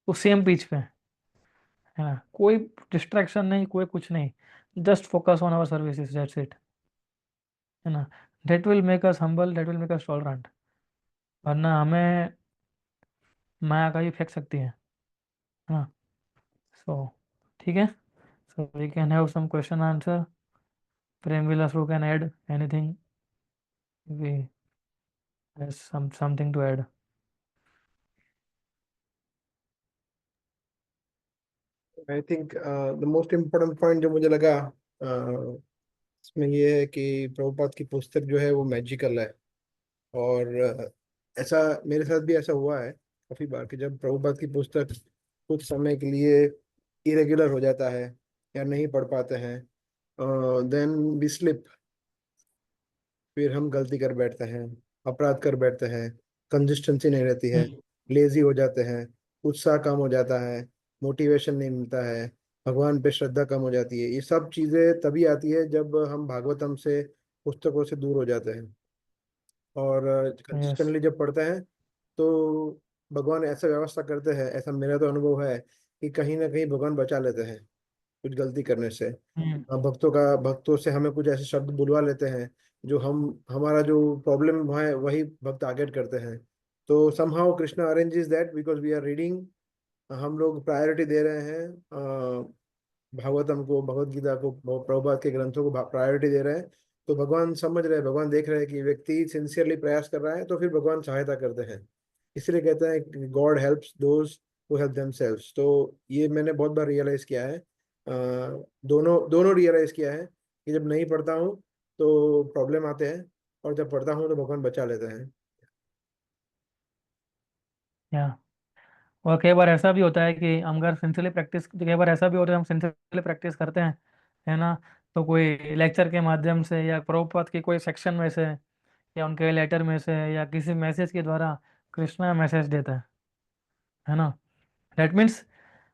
वो सेम पीछ पे, है ना। कोई डिस्ट्रैक्शन नहीं, कोई कुछ नहीं, just focus on our services, that's it, है ना। That will make us humble, that will make us tolerant, वरना हमें माया का ही फेंक सकती है ना। सो ठीक है, so we can have some question answer. Prem Vilas who can add anything, we has something to add. I think the most important point जो मुझे लगा इसमें ये है कि प्रभुपाद की पुस्तक जो है वो मैजिकल है। और ऐसा मेरे साथ भी ऐसा हुआ है काफी बार कि जब प्रभुपाद की पुस्तक कुछ समय के लिए इरेगुलर हो जाता है या नहीं पढ़ पाते हैं, देन वी स्लिप, फिर हम गलती कर बैठते हैं, अपराध कर बैठते हैं, कंसिस्टेंसी नहीं रहती है, हम्म। लेजी हो जाते हैं, उत्साह कम हो जाता है, मोटिवेशन नहीं मिलता है, भगवान पे श्रद्धा कम हो जाती है। ये सब चीजें तभी आती है जब हम भागवतम से, पुस्तकों से दूर हो जाते हैं। और यस। कंसिस्टेंटली जब पढ़ते हैं तो भगवान ऐसा व्यवस्था करते हैं, ऐसा मेरा तो अनुभव है कि कहीं ना कहीं भगवान बचा लेते हैं कुछ गलती करने से। हम्म। भक्तों से हमें कुछ ऐसे शब्द बुलवा लेते हैं जो हम, हमारा जो प्रॉब्लम है वही भक्त आगे करते हैं। तो somehow Krishna arranges that because we are reading, हम लोग प्रायोरिटी दे रहे हैं भागवतम को, भगवत गीता को, प्रभुपाद के ग्रंथों को प्रायोरिटी दे रहे हैं। तो भगवान समझ रहे हैं, भगवान देख रहे हैं कि व्यक्ति सिंसियरली प्रयास कर रहा है, तो फिर भगवान सहायता करते हैं। इसलिए कहते हैं God helps those who help themselves. तो ये मैंने बहुत बार रियलाइज किया है, दोनों दोनों रियलाइज किया है कि जब नहीं पढ़ता हूँ तो प्रॉब्लम आते हैं, और जब पढ़ता हूँ तो भगवान बचा लेते हैं। या और कई बार ऐसा भी होता है कि हम अगर सिंसियरली प्रैक्टिस, कई बार ऐसा भी होता है हम सिंसियरली प्रैक्टिस करते हैं, है ना, तो कोई लेक्चर के माध्यम से या प्रभुपाद के कोई सेक्शन में से या उनके लेटर में से या किसी मैसेज के द्वारा कृष्णा मैसेज देता है ना। That means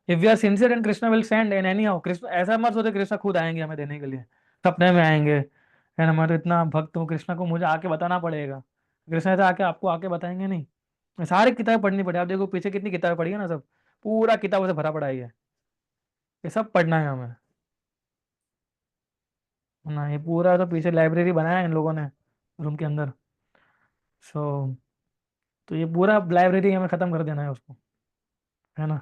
if we are sincere and Krishna will send in anyhow. Krishna ऐसा मत सोचे कृष्णा खुद आएंगे हमें देने के लिए, सपने में आएंगे, है ना। मैं तो इतना भक्त हूँ कृष्णा को, मुझे आके बताना पड़ेगा। कृष्णा ऐसा आके आपको आके बताएंगे नहीं। सारी किताबें पढ़नी पड़े, आप देखो पीछे कितनी किताबें पढ़ी है ना, सब पूरा किताबों से भरा पड़ा ही है। ये सब पढ़ना है हमें, है ना। ये पूरा तो पीछे लाइब्रेरी बनाया है इन लोगों ने रूम के अंदर। सो तो ये पूरा लाइब्रेरी हमें खत्म कर देना है उसको, है ना।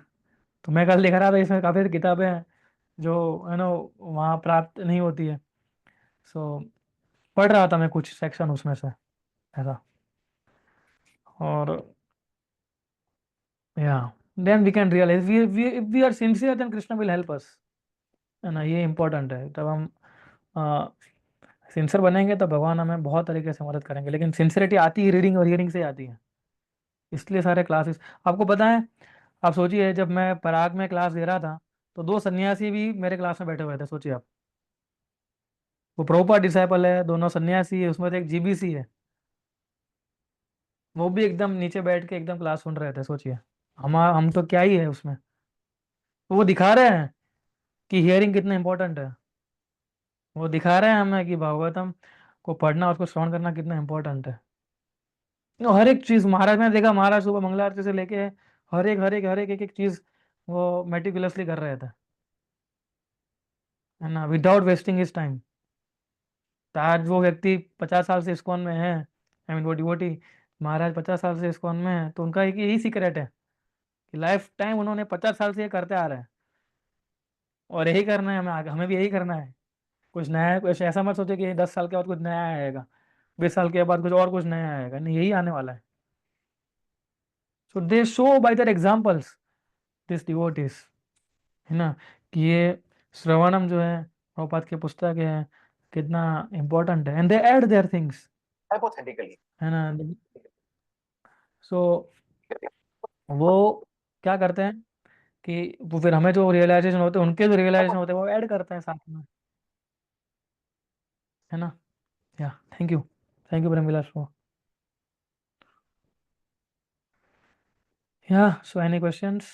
तो मैं कल देख रहा था इसमें काफ़ी किताबें हैं जो, है ना, वहाँ प्राप्त नहीं होती है। सो पढ़ रहा था मैं कुछ सेक्शन उसमें से, ऐसा। और या then we can realise we if we are sincere then Krishna will help us, है ना। ये इंपॉर्टेंट है। तब हम सिंसियर बनेंगे तो भगवान हमें बहुत तरीके से मदद करेंगे। लेकिन सिंसियरिटी आती है रीडिंग और हियरिंग से आती है, इसलिए सारे क्लासेस आपको पता है। आप सोचिए जब मैं पराग में क्लास दे रहा था तो दो सन्यासी भी मेरे क्लास में बैठे हुए थे, सोचिए आप। वो प्रभुपाद डिसाइपल है, दोनों सन्यासी है, उसमें से एक जीबीसी है। वो भी एकदम नीचे बैठ के एकदम क्लास सुन रहे थे, सोचिए। हम तो क्या ही है उसमें। तो वो दिखा रहे हैं कि हियरिंग कितना इंपॉर्टेंट है। वो दिखा रहे हैं हमें कि भागवतम को पढ़ना, उसको श्रवण करना कितना इंपॉर्टेंट है। हर एक चीज महाराज, मैंने देखा महाराज सुबह मंगला आरती से लेके हर एक एक एक चीज वो मेटिकुलसली कर रहे थे, है ना, विदाउट वेस्टिंग हिज टाइम। तो आज वो व्यक्ति 50 साल से इस्कॉन में है, आई मीन वो डिवोटी महाराज 50 साल से इस्कॉन में है, तो उनका एक यही सीक्रेट है कि लाइफ टाइम उन्होंने 50 साल से ये करते आ रहे हैं। और यही करना है हमें आगे, हमें भी यही करना है। कुछ नया, कुछ ऐसा मत सोचे कि 10 साल के बाद कुछ नया आएगा, 20 साल के बाद कुछ और कुछ नया आएगा, नहीं, यही आने वाला है। So they show by their examples this devotees, है ना, कि ये श्रवणम जो है प्रभुपाद की पुस्तक है, कितना इंपॉर्टेंट है। And they add their things hypothetically, है ना। सो वो क्या करते हैं कि वो फिर हमें जो रियलाइजेशन होते हैं, उनके जो रियलाइजेशन होते हैं वो ऐड करते हैं साथ में, है ना। Yeah thank you Prem Vilas. Yeah, so any questions?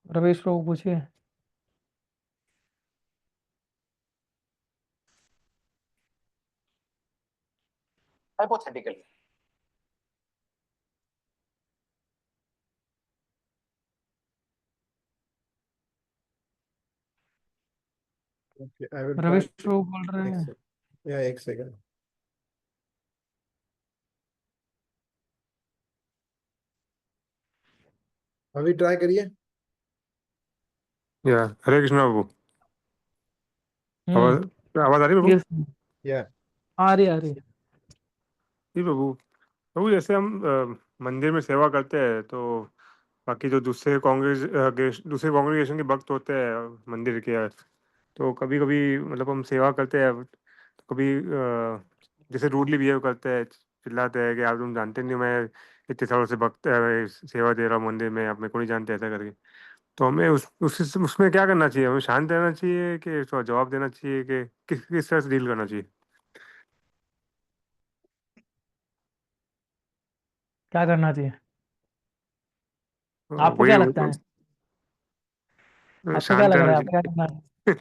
Ravish प्रभु पूछिए। hypothetically. Okay, I will try. Ravish प्रभु बोल रहे एक हैं। सेकंड, या एक सेकंड, अभी ट्राई करिए। या हरे कृष्ण बाबू। हम्म। आवाज आवाज आ रही है बाबू? यस। या आ रही। जी बाबू। बाबू जैसे हम मंदिर में सेवा करते हैं तो बाकी जो दूसरे कांग्रेगेशन के भक्त होते हैं मंदिर के, तो कभी कभी मतलब हम सेवा करते हैं तो कभी जैसे रूडली बिहेव करते हैं, चिल्लाते हैं कि आप तुम जानते नहीं, मैं इतने सालों से भक्त सेवा दे रहा हूँ मंदिर में, आप मेरे को नहीं जानते, ऐसा करके। तो हमें उसमें क्या करना चाहिए? हमें शांत रहना चाहिए कि उसका जवाब देना चाहिए कि किस तरह से डील करना चाहिए? क्या करना चाहिए? आपको वही क्या लगता है? आपको क्या शांत लग रहा रहना है, आपको क्या चाहिए। करना है?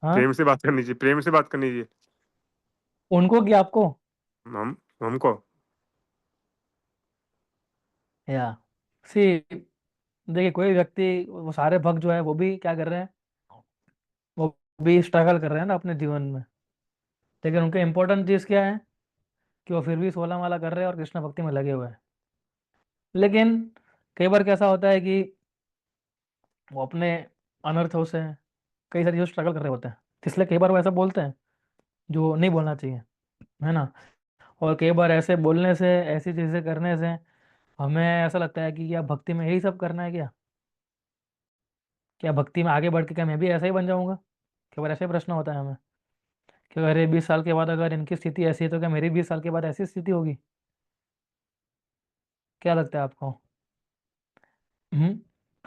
हाँ। प्रेम से बात करनी चाहिए, प्रेम से बात करनी चाहिए। उनको कि आपको? हम हमको। या सी, देखिए कोई व्यक्ति, वो सारे भक्त जो है वो भी क्या कर रहे हैं, वो भी स्ट्रगल कर रहे हैं ना अपने जीवन में। लेकिन उनका इम्पोर्टेंट चीज़ क्या है कि वो फिर भी 16 माला कर रहे हैं और कृष्ण भक्ति में लगे हुए हैं। लेकिन कई बार कैसा होता है कि वो अपने अनर्थों से कई सारी जो स्ट्रगल कर रहे होते हैं, इसलिए कई बार वो ऐसा बोलते हैं जो नहीं बोलना चाहिए, है ना। और कई बार ऐसे बोलने से, ऐसी चीज़ें करने से हमें ऐसा लगता है कि क्या भक्ति में यही सब करना है क्या? क्या भक्ति में आगे बढ़ के क्या मैं भी ऐसा ही बन जाऊंगा? कई बार ऐसे प्रश्न होता है हमें कि अरे 20 साल के बाद अगर इनकी स्थिति ऐसी है तो क्या मेरी 20 साल के बाद ऐसी स्थिति होगी? क्या लगता है आपको?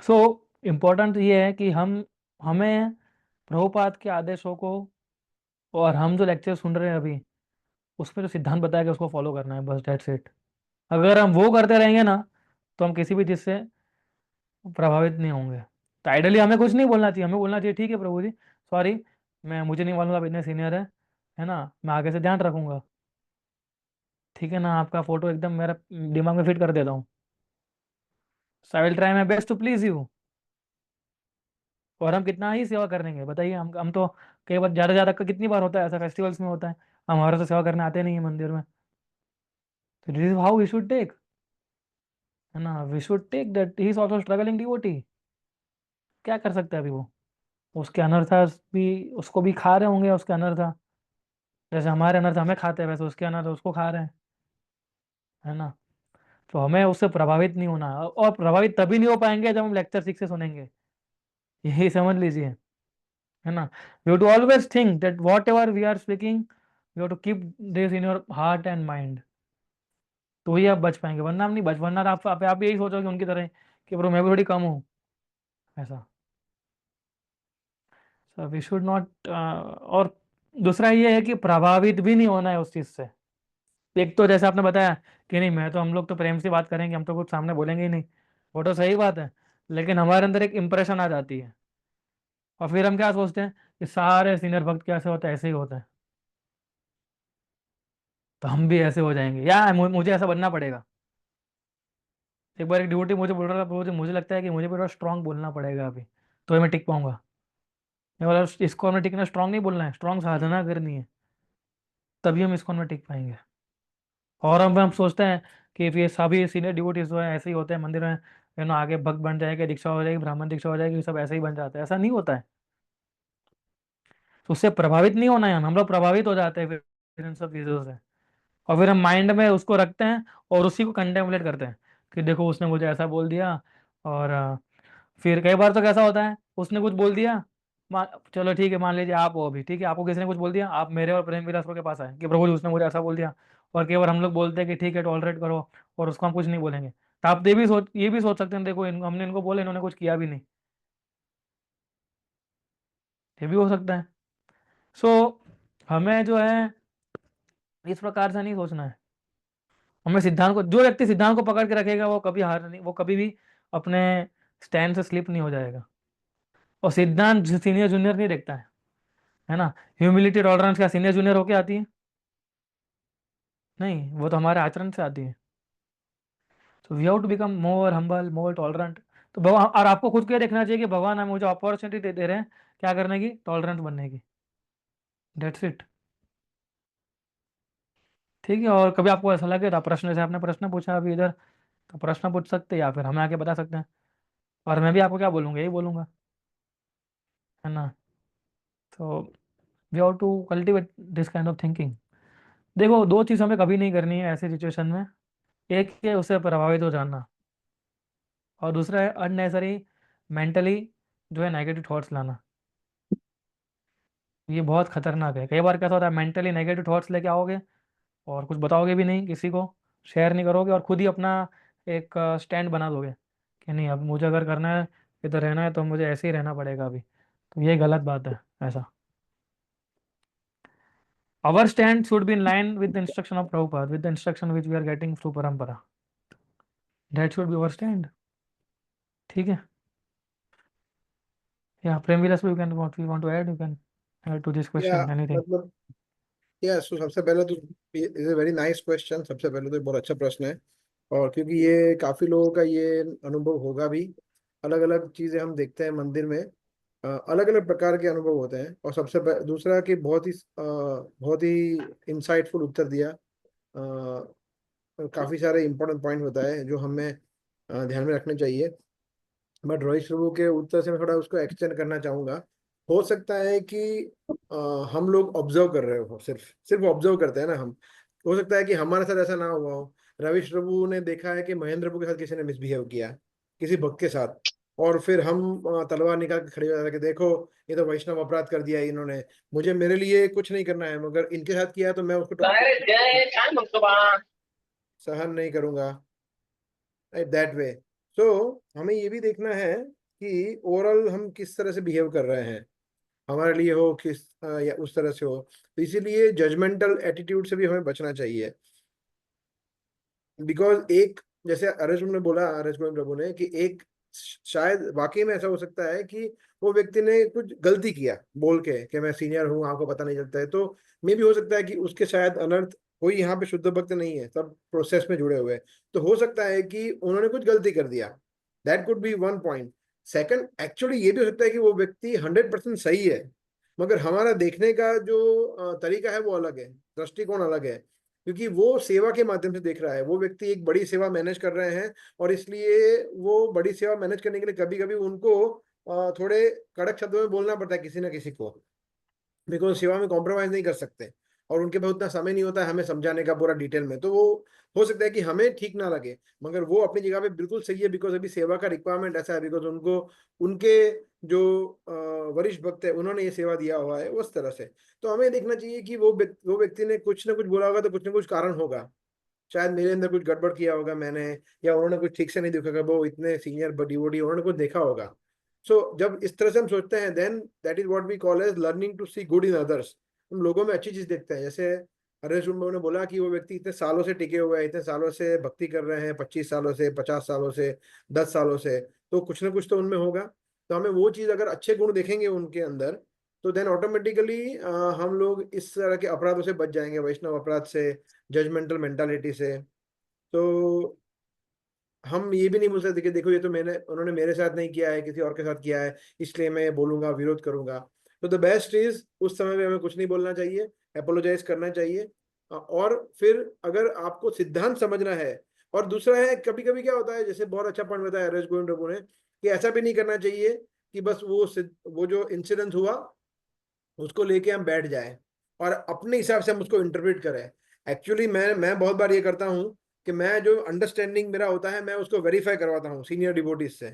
सो इम्पोर्टेंट ये है कि हमें प्रभुपाद के आदेशों को और हम जो लेक्चर सुन रहे हैं अभी उसमें जो सिद्धांत बताया गया उसको फॉलो करना है, बस दैट्स इट। अगर हम वो करते रहेंगे ना तो हम किसी भी चीज़ से प्रभावित नहीं होंगे। तो आइडली हमें कुछ नहीं बोलना चाहिए, हमें बोलना चाहिए ठीक है प्रभु जी, सॉरी, मुझे नहीं मालूम आप इतने सीनियर है ना, मैं आगे से ध्यान रखूंगा। ठीक है ना, आपका फोटो एकदम मेरा दिमाग में फिट कर देता हूँ। So I will try my best to please you. और हम कितना ही सेवा करेंगे बताइए, हम तो कई बार ज़्यादा ज़्यादा कितनी बार होता है ऐसा, फेस्टिवल्स में होता है, हमारा तो सेवा करने आते नहीं है मंदिर में। तो this is how we should take, है ना, we should take that he is also struggling devotee. क्या कर सकते हैं अभी वो, उसके अनर्था भी उसको भी खा रहे होंगे, उसके अनर्था जैसे हमारे अनर्थ हमें खाते हैं वैसे उसके अनर्थ उसको खा रहे हैं, है ना। तो हमें उससे प्रभावित नहीं होना, और प्रभावित तभी नहीं हो पाएंगे जब हम लेक्चर ठीक से सुनेंगे, यही समझ लीजिए, है ना। You to always think that whatever we are speaking you have to keep this in your heart and mind, तो ही आप बच पाएंगे, वरना आप नहीं बच, वरना आप यही सोचोगे उनकी तरह कि ब्रो मैं भी थोड़ी कम हूँ, ऐसा। सो वी शुड नॉट, और दूसरा ये है कि प्रभावित भी नहीं होना है उस चीज़ से। एक तो जैसे आपने बताया कि नहीं मैं तो, हम लोग तो प्रेम से बात करेंगे, हम तो कुछ सामने बोलेंगे ही नहीं, वो तो सही बात है, लेकिन हमारे अंदर एक इंप्रेशन आ जाती है और फिर हम क्या सोचते हैं कि सारे सीनियर भक्त कैसे होते हैं, ऐसे ही होते हैं, तो हम भी ऐसे हो जाएंगे या मुझे ऐसा बनना पड़ेगा। एक बार एक ड्यूटी मुझे बोल रहा था, मुझे लगता है कि मुझे भी थोड़ा स्ट्रांग बोलना पड़ेगा अभी, तो ही मैं टिक पाऊंगा। मैं बोला इसको हमें टिकना स्ट्रांग नहीं बोलना है, स्ट्रांग साधना करनी है, तभी हम इसको में टिक पाएंगे। और हम सोचते हैं कि ये सभी सीनियर डिवोटीज जो है ऐसे ही होते हैं मंदिर में, आगे भक्त बन जाएंगे, दीक्षा हो जाएगी, ब्राह्मण दीक्षा हो जाएगी, सब ऐसे ही बन जाते हैं, ऐसा नहीं होता है। तो उससे प्रभावित नहीं होना है, हम लोग प्रभावित हो जाते हैं फिर इन सब चीज़ों से, और फिर हम माइंड में उसको रखते हैं और उसी को कंटेम्पलेट करते हैं कि देखो उसने मुझे ऐसा बोल दिया। और फिर कई बार तो कैसा होता है, उसने कुछ बोल दिया, चलो ठीक है मान लीजिए आप हो अभी, ठीक है आपको किसी ने कुछ बोल दिया, आप मेरे और प्रेम विलास के पास आए कि प्रभु जी उसने मुझे ऐसा बोल दिया। और कई बार हम लोग बोलते हैं कि ठीक है टॉलरेट करो और उसको हम कुछ नहीं बोलेंगे, तो आप ये भी सोच सकते हैं देखो हमने इनको बोले, इन्होंने कुछ किया भी नहीं, ये भी हो सकता है। सो हमें जो है इस प्रकार से नहीं सोचना है, हमें सिद्धांत को, जो व्यक्ति सिद्धांत को पकड़ के रखेगा वो कभी हार नहीं, वो कभी भी अपने स्टैंड से स्लिप नहीं हो जाएगा। और सिद्धांत सीनियर जूनियर नहीं देखता है ना। ह्यूमिलिटी टॉलरेंस क्या सीनियर जूनियर होके आती है? नहीं, वो तो हमारे आचरण से आती है। तो we have to become more humble, more tolerant. तो भगवान, और आपको खुद को ये देखना चाहिए कि भगवान हमें मुझे अपॉर्चुनिटी दे रहे हैं क्या करने की, टॉलरेंट बनने की, दैट्स इट। ठीक है, और कभी आपको ऐसा लगे तो आप प्रश्न, जैसे आपने प्रश्न पूछा अभी इधर, तो प्रश्न पूछ सकते हैं या फिर हमें आके बता सकते हैं, और मैं भी आपको क्या बोलूँगा, यही बोलूँगा, है ना। तो we have to cultivate this kind of thinking. देखो दो चीज़ हमें कभी नहीं करनी है ऐसी सिचुएशन में, एक है उससे प्रभावित हो जाना, और दूसरा है अननेसरी मेंटली जो है नेगेटिव थॉट्स लाना। ये बहुत खतरनाक है, कई बार कैसा होता है मेंटली नेगेटिव थॉट्स लेके आओगे और कुछ बताओगे भी नहीं, किसी को शेयर नहीं करोगे, और खुद ही अपना एक स्टैंड बना दोगे कि नहीं अब मुझे अगर करना है, इधर रहना है तो मुझे ऐसे ही रहना पड़ेगा अभी, तो ये गलत बात है ऐसा। Our stand should be in line with the instruction of Prabhupada, with the instruction which we are getting through parampara. That should be our stand. ठीक है, या प्रेम विलास, you can, what we want to add, you can add to this या question anything. मतलब सो सबसे पहले तो is a very nice question, सबसे पहले तो ये बहुत अच्छा प्रश्न है। और क्योंकि ये काफी लोगों का ये अनुभव होगा भी, अलग अलग चीजें हम देखते हैं मंदिर में, अलग अलग प्रकार के अनुभव होते हैं। और दूसरा कि बहुत ही इंसाइटफुल उत्तर दिया, काफी सारे इंपॉर्टेंट पॉइंट बताए जो हमें ध्यान में रखने चाहिए। बट रोहित प्रभु के उत्तर से मैं थोड़ा उसको एक्सटेंड करना चाहूंगा। हो सकता है कि हम लोग ऑब्जर्व कर रहे हो, सिर्फ सिर्फ ऑब्जर्व करते हैं ना हम। हो सकता है कि हमारे साथ ऐसा ना हुआ हो, रविश प्रभु ने देखा है कि महेंद्र प्रभु के साथ किसी ने मिसबिहेव किया, किसी भक्त के साथ, और फिर हम तलवार निकाल के खड़े हो जाते कि देखो ये तो वैष्णव अपराध कर दिया इन्होंने, मुझे मेरे लिए कुछ नहीं करना है, मगर इनके साथ किया तो मैं उसको सहन नहीं करूंगा, दैट वे। सो हमें ये भी देखना है कि ओवरऑल हम किस तरह से बिहेव कर रहे हैं, हमारे लिए हो किस या उस तरह से हो। तो इसीलिए जजमेंटल एटीट्यूड से भी हमें बचना चाहिए। बिकॉज एक, जैसे अरजुन ने बोला, अरज गोविंद प्रभु ने, कि एक शायद वाकई में ऐसा हो सकता है कि वो व्यक्ति ने कुछ गलती किया बोल के कि मैं सीनियर हूँ, आपको पता नहीं चलता है, तो मे भी हो सकता है कि उसके शायद अनर्थ, कोई यहाँ पे शुद्ध भक्त नहीं है, सब प्रोसेस में जुड़े हुए हैं, तो हो सकता है कि उन्होंने कुछ गलती कर दिया। That could be one point. Second, actually ये भी हो सकता है कि वो व्यक्ति 100% सही है, मगर हमारा देखने का जो तरीका है वो अलग है, दृष्टिकोण अलग है, क्योंकि वो सेवा के माध्यम से देख रहा है। वो व्यक्ति एक बड़ी सेवा मैनेज कर रहे हैं, और इसलिए वो बड़ी सेवा मैनेज करने के लिए कभी कभी उनको थोड़े कड़क शब्दों में बोलना पड़ता है किसी ना किसी को, बिकॉज सेवा में कॉम्प्रोमाइज नहीं कर सकते, और उनके पास उतना समय नहीं होता है हमें समझाने का पूरा डिटेल में, तो वो हो सकता है कि हमें ठीक ना लगे, मगर वो अपनी जगह पे बिल्कुल सही है, बिकॉज अभी सेवा का रिक्वायरमेंट ऐसा है, बिकॉज उनको उनके जो वरिष्ठ भक्त है उन्होंने ये सेवा दिया हुआ है उस तरह से। तो हमें देखना चाहिए कि वो व्यक्ति ने कुछ ना कुछ बोला होगा, तो कुछ ना कुछ कारण होगा, शायद मेरे अंदर कुछ गड़बड़ किया होगा मैंने, या उन्होंने कुछ ठीक से नहीं देखा होगा, वो इतने सीनियर डिवोटी उन्होंने कुछ देखा होगा। सो जब इस तरह से हम सोचते हैं, then that is what we call as learning to see good in others. हम लोगों में अच्छी चीज देखते हैं, जैसे हरेश उन्होंने ने बोला कि वो व्यक्ति इतने सालों से टिके हुए हैं, इतने सालों से भक्ति कर रहे हैं, 25 सालों से, 50 सालों से, 10 सालों से, तो कुछ ना कुछ तो उनमें होगा। तो हमें वो चीज, अगर अच्छे गुण देखेंगे उनके अंदर, तो देन ऑटोमेटिकली हम लोग इस तरह के अपराधों से बच जाएंगे, वैष्णव अपराध से, जजमेंटल मेंटालिटी से। तो हम ये भी नहीं बोल सकते कि देखो ये तो उन्होंने मेरे साथ नहीं किया है, किसी और के साथ किया है, इसलिए मैं बोलूंगा, विरोध करूंगा। तो द बेस्ट इज उस समय में हमें कुछ नहीं बोलना चाहिए, अपोलोजाइज करना चाहिए। और फिर अगर आपको सिद्धांत समझना है, और दूसरा है, कभी कभी क्या होता है, जैसे बहुत अच्छा पॉइंट बताया हरेश गोविंद प्रभु ने, कि ऐसा भी नहीं करना चाहिए कि बस वो जो इंसिडेंट हुआ उसको लेके हम बैठ जाए और अपने हिसाब से हम उसको इंटरप्रेट करें। एक्चुअली मैं बहुत बार ये करता हूँ कि मैं जो अंडरस्टैंडिंग मेरा होता है, मैं उसको वेरीफाई करवाता हूँ सीनियर डिवोटीज से,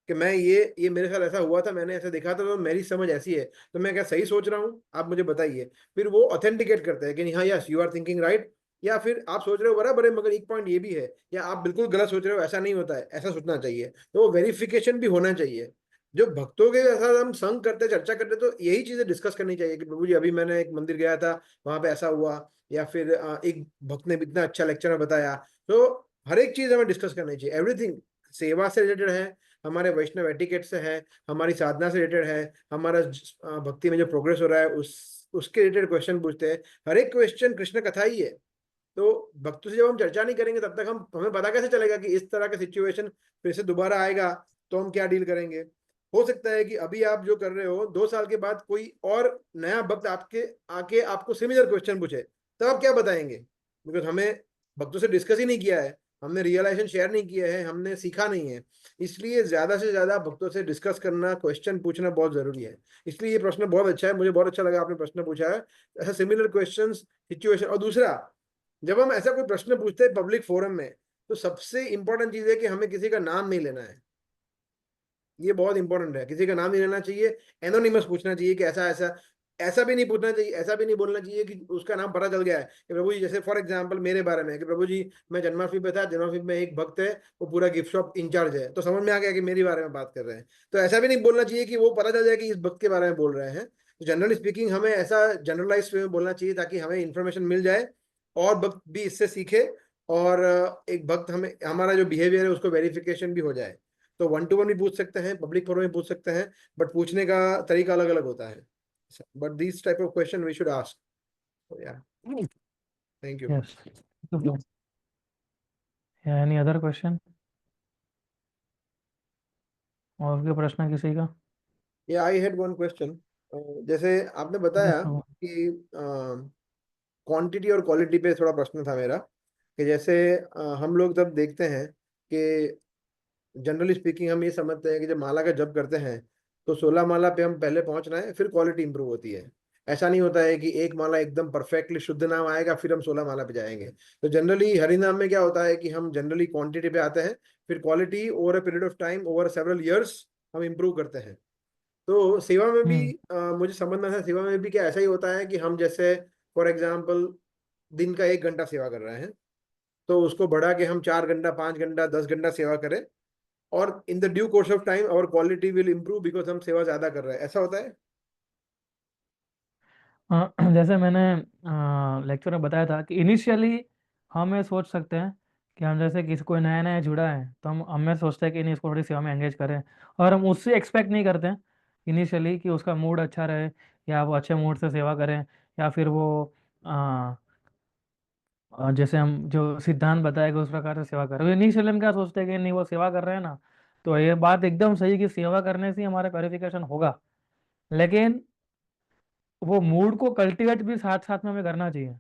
कि मैं ये मेरे साथ ऐसा हुआ था, मैंने ऐसा देखा था, तो मेरी समझ ऐसी है, तो मैं क्या सही सोच रहा हूँ, आप मुझे बताइए। फिर वो ऑथेंटिकेट करते हैं कि हाँ, yes you are thinking right, या फिर आप सोच रहे हो बराबर है मगर एक पॉइंट ये भी है, या आप बिल्कुल गलत सोच रहे हो, ऐसा नहीं होता है, ऐसा सोचना चाहिए। तो वो वेरिफिकेशन भी होना चाहिए। जो भक्तों के साथ हम संग करते, चर्चा करते, तो यही चीजें डिस्कस करनी चाहिए कि प्रभु जी अभी मैंने एक मंदिर गया था, वहां पे ऐसा हुआ, या फिर एक भक्त ने इतना अच्छा लेक्चर में बताया। तो हर एक चीज हमें डिस्कस करनी चाहिए, एवरीथिंग सेवा से रिलेटेड है, हमारे वैष्णव एटिकेट से है, हमारी साधना से रिलेटेड है, हमारा भक्ति में जो प्रोग्रेस हो रहा है उसके रिलेटेड क्वेश्चन पूछते हैं। हर एक क्वेश्चन कृष्ण कथा ही है। तो भक्तों से जब हम चर्चा नहीं करेंगे, तब तक हमें पता कैसे चलेगा कि इस तरह का सिचुएशन फिर से दोबारा आएगा तो हम क्या डील करेंगे। हो सकता है कि अभी आप जो कर रहे हो, 2 साल के बाद कोई और नया भक्त आपके आके आपको सिमिलर क्वेश्चन पूछे, तब आप क्या बताएंगे, बिकॉज हमें भक्तों से डिस्कस ही नहीं किया है, हमने रियलाइजेशन शेयर नहीं किया है, हमने सीखा नहीं है। इसलिए ज्यादा से ज्यादा भक्तों से डिस्कस करना, क्वेश्चन पूछना बहुत जरूरी है। इसलिए ये प्रश्न बहुत अच्छा है, मुझे बहुत अच्छा लगा आपने प्रश्न पूछा है, ऐसा सिमिलर क्वेश्चन सिचुएशन। और दूसरा, जब हम ऐसा कोई प्रश्न पूछते हैं पब्लिक फोरम में, तो सबसे इंपॉर्टेंट चीज है कि हमें किसी का नाम नहीं लेना है। ये बहुत इंपॉर्टेंट है, किसी का नाम नहीं लेना चाहिए, एनोनिमस पूछना चाहिए कि ऐसा ऐसा। ऐसा भी नहीं पूछना चाहिए, ऐसा भी नहीं बोलना चाहिए कि उसका नाम पता चल गया है कि प्रभु जी, जैसे फॉर एग्जांपल मेरे बारे में है कि प्रभु जी मैं जन्माष्टमी पे था, जन्माष्टमी में एक भक्त है, वो पूरा गिफ्ट शॉप इंचार्ज है, तो समझ में आ गया कि मेरे बारे में बात कर रहे हैं। तो ऐसा भी नहीं बोलना चाहिए कि वो पता चल जाए कि इस भक्त के बारे में बोल रहे हैं। तो जनरली स्पीकिंग हमें ऐसा जनरलाइज वे में बोलना चाहिए, ताकि हमें इन्फॉर्मेशन मिल जाए और भक्त भी इससे सीखे, और एक भक्त हमें, हमारा जो बिहेवियर है उसको वेरिफिकेशन भी हो जाए। तो 1-to-1 भी पूछ सकते हैं, पब्लिक फोरम में पूछ सकते हैं, बट पूछने का तरीका अलग अलग होता है। But this type of question we should ask. Yeah thank you. Yes. Any other question? और क्या प्रश्न किसी का? या आई हैड वन क्वेश्चन। जैसे आपने Yes, बताया no. कि क्वांटिटी और क्वालिटी पे थोड़ा प्रश्न था मेरा, कि जैसे हम लोग जब देखते हैं कि जनरली स्पीकिंग हम ये समझते हैं कि जब माला का जप करते हैं तो 16 माला पे हम पहले पहुंच रहे हैं, फिर क्वालिटी इंप्रूव होती है। ऐसा नहीं होता है कि एक माला एकदम परफेक्टली शुद्ध नाम आएगा फिर हम 16 माला पे जाएंगे। तो जनरली हरि नाम में क्या होता है कि हम जनरली क्वांटिटी पे आते हैं, फिर quality over a period of time, over several years हम इम्प्रूव करते हैं। तो सेवा में भी हम्म। मुझे समझना था, सेवा में भी क्या ऐसा ही होता है कि हम जैसे फॉर एग्जाम्पल दिन का 1 घंटा सेवा कर रहे हैं, तो उसको बढ़ा के हम 4 घंटा, 5 घंटा, 10 घंटा सेवा करें, और in the due course of time our quality will improve because हम सेवा ज्यादा कर रहे हैं, ऐसा होता है। जैसे मैंने लेक्चर में बताया था कि इनिशियली हम ये सोच सकते हैं कि हम जैसे किसी कोई नया नया जुड़ा है तो हमें सोचते हैं कि नहीं, इसको थोड़ी सेवा में एंगेज करें, और हम उससे एक्सपेक्ट नहीं करते हैं इनिशियली कि उसका मूड अच्छा रहे, या वो अच्छे मूड से सेवा करें, या फिर वो जैसे हम जो सिद्धांत बताएगा उस प्रकार से सेवा करें। इनिशियली हम क्या सोचते हैं कि नहीं, वो सेवा कर रहे हैं ना, तो ये बात एकदम सही कि सेवा करने से ही हमारा प्योरिफिकेशन होगा, लेकिन वो मूड को कल्टीवेट भी साथ साथ में हमें करना चाहिए।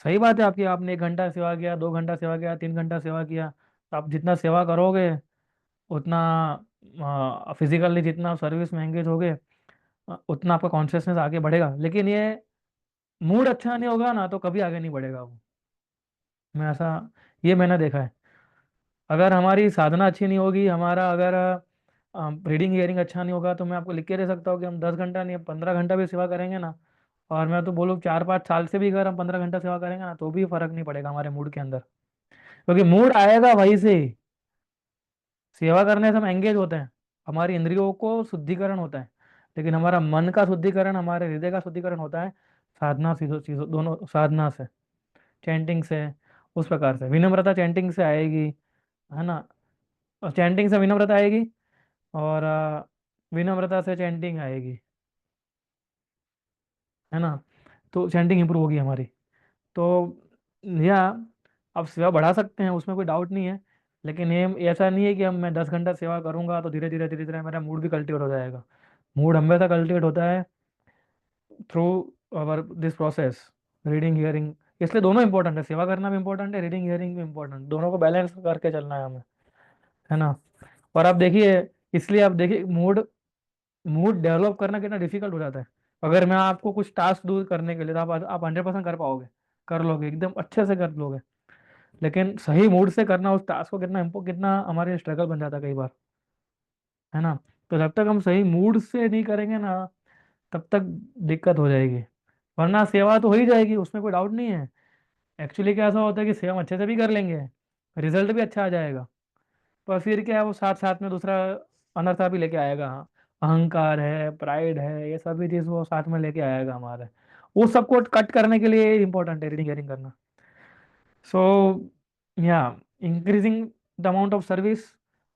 सही बात है आपकी, आपने 1 घंटा सेवा किया, 2 घंटा सेवा किया, 3 घंटा सेवा किया, तो आप जितना सेवा करोगे उतना फिजिकली जितना सर्विस में एंगेज होगे उतना आपका कॉन्शियसनेस आगे बढ़ेगा, लेकिन ये मूड अच्छा नहीं होगा ना तो कभी आगे नहीं बढ़ेगा वो। मैं ऐसा, ये मैंने देखा है। अगर हमारी साधना अच्छी नहीं होगी, हमारा अगर रीडिंग हियरिंग अच्छा नहीं होगा, तो मैं आपको लिख के दे सकता हूँ कि हम 10 घंटा नहीं 15 घंटा भी सेवा करेंगे ना, और मैं तो बोलूँ 4-5 साल से भी अगर हम 15 घंटा सेवा करेंगे ना तो भी फर्क नहीं पड़ेगा हमारे मूड के अंदर, क्योंकि मूड आएगा वहीं से ही। सेवा करने से हम एंगेज होते हैं, हमारी इंद्रियों को शुद्धिकरण होता है, लेकिन हमारा मन का शुद्धिकरण, हमारे हृदय का शुद्धिकरण होता है साधना चीज़ों चीज़ों दोनों साधना से, चैंटिंग से। उस प्रकार से विनम्रता चैंटिंग से आएगी, है ना, चैंटिंग से विनम्रता आएगी, और विनम्रता से चैंटिंग आएगी, है ना, तो चैंटिंग इंप्रूव होगी हमारी। तो या आप सेवा बढ़ा सकते हैं, उसमें कोई डाउट नहीं है, लेकिन ये ऐसा नहीं है कि हम मैं 10 घंटा सेवा करूंगा तो धीरे धीरे मेरा मूड भी कल्टिवेट हो जाएगा। मूड हमेशा कल्टिवेट होता है through our this process, reading hearing. इसलिए दोनों इंपॉर्टेंट है, सेवा करना भी इंपॉर्टेंट है, रीडिंग हियरिंग भी इंपॉर्टेंट, दोनों को बैलेंस करके चलना है हमें, है ना। और आप देखिए, इसलिए आप देखिए मूड मूड डेवलप करना कितना डिफिकल्ट हो जाता है। अगर मैं आपको कुछ टास्क दूर करने के लिए, तो आप 100% कर पाओगे, कर लोगे, एकदम अच्छे से कर लोगे, लेकिन सही मूड से करना उस टास्क को कितना कितना हमारे स्ट्रगल बन जाता है कई बार, है ना। तो जब तक हम सही मूड से नहीं करेंगे ना, तब तक दिक्कत हो जाएगी, वरना सेवा तो हो ही जाएगी, उसमें कोई डाउट नहीं है। एक्चुअली क्या ऐसा होता है कि सेवा हम अच्छे से भी कर लेंगे, रिजल्ट भी अच्छा आ जाएगा, पर फिर क्या है, वो साथ साथ में दूसरा अनर्था भी लेके आएगा। हाँ, अहंकार है, प्राइड है, ये सभी चीज वो साथ में लेके आएगा हमारे। वो सबको कट करने के लिए इंपॉर्टेंट है रीडिंग हेयरिंग करना। सो या increasing the amount of service,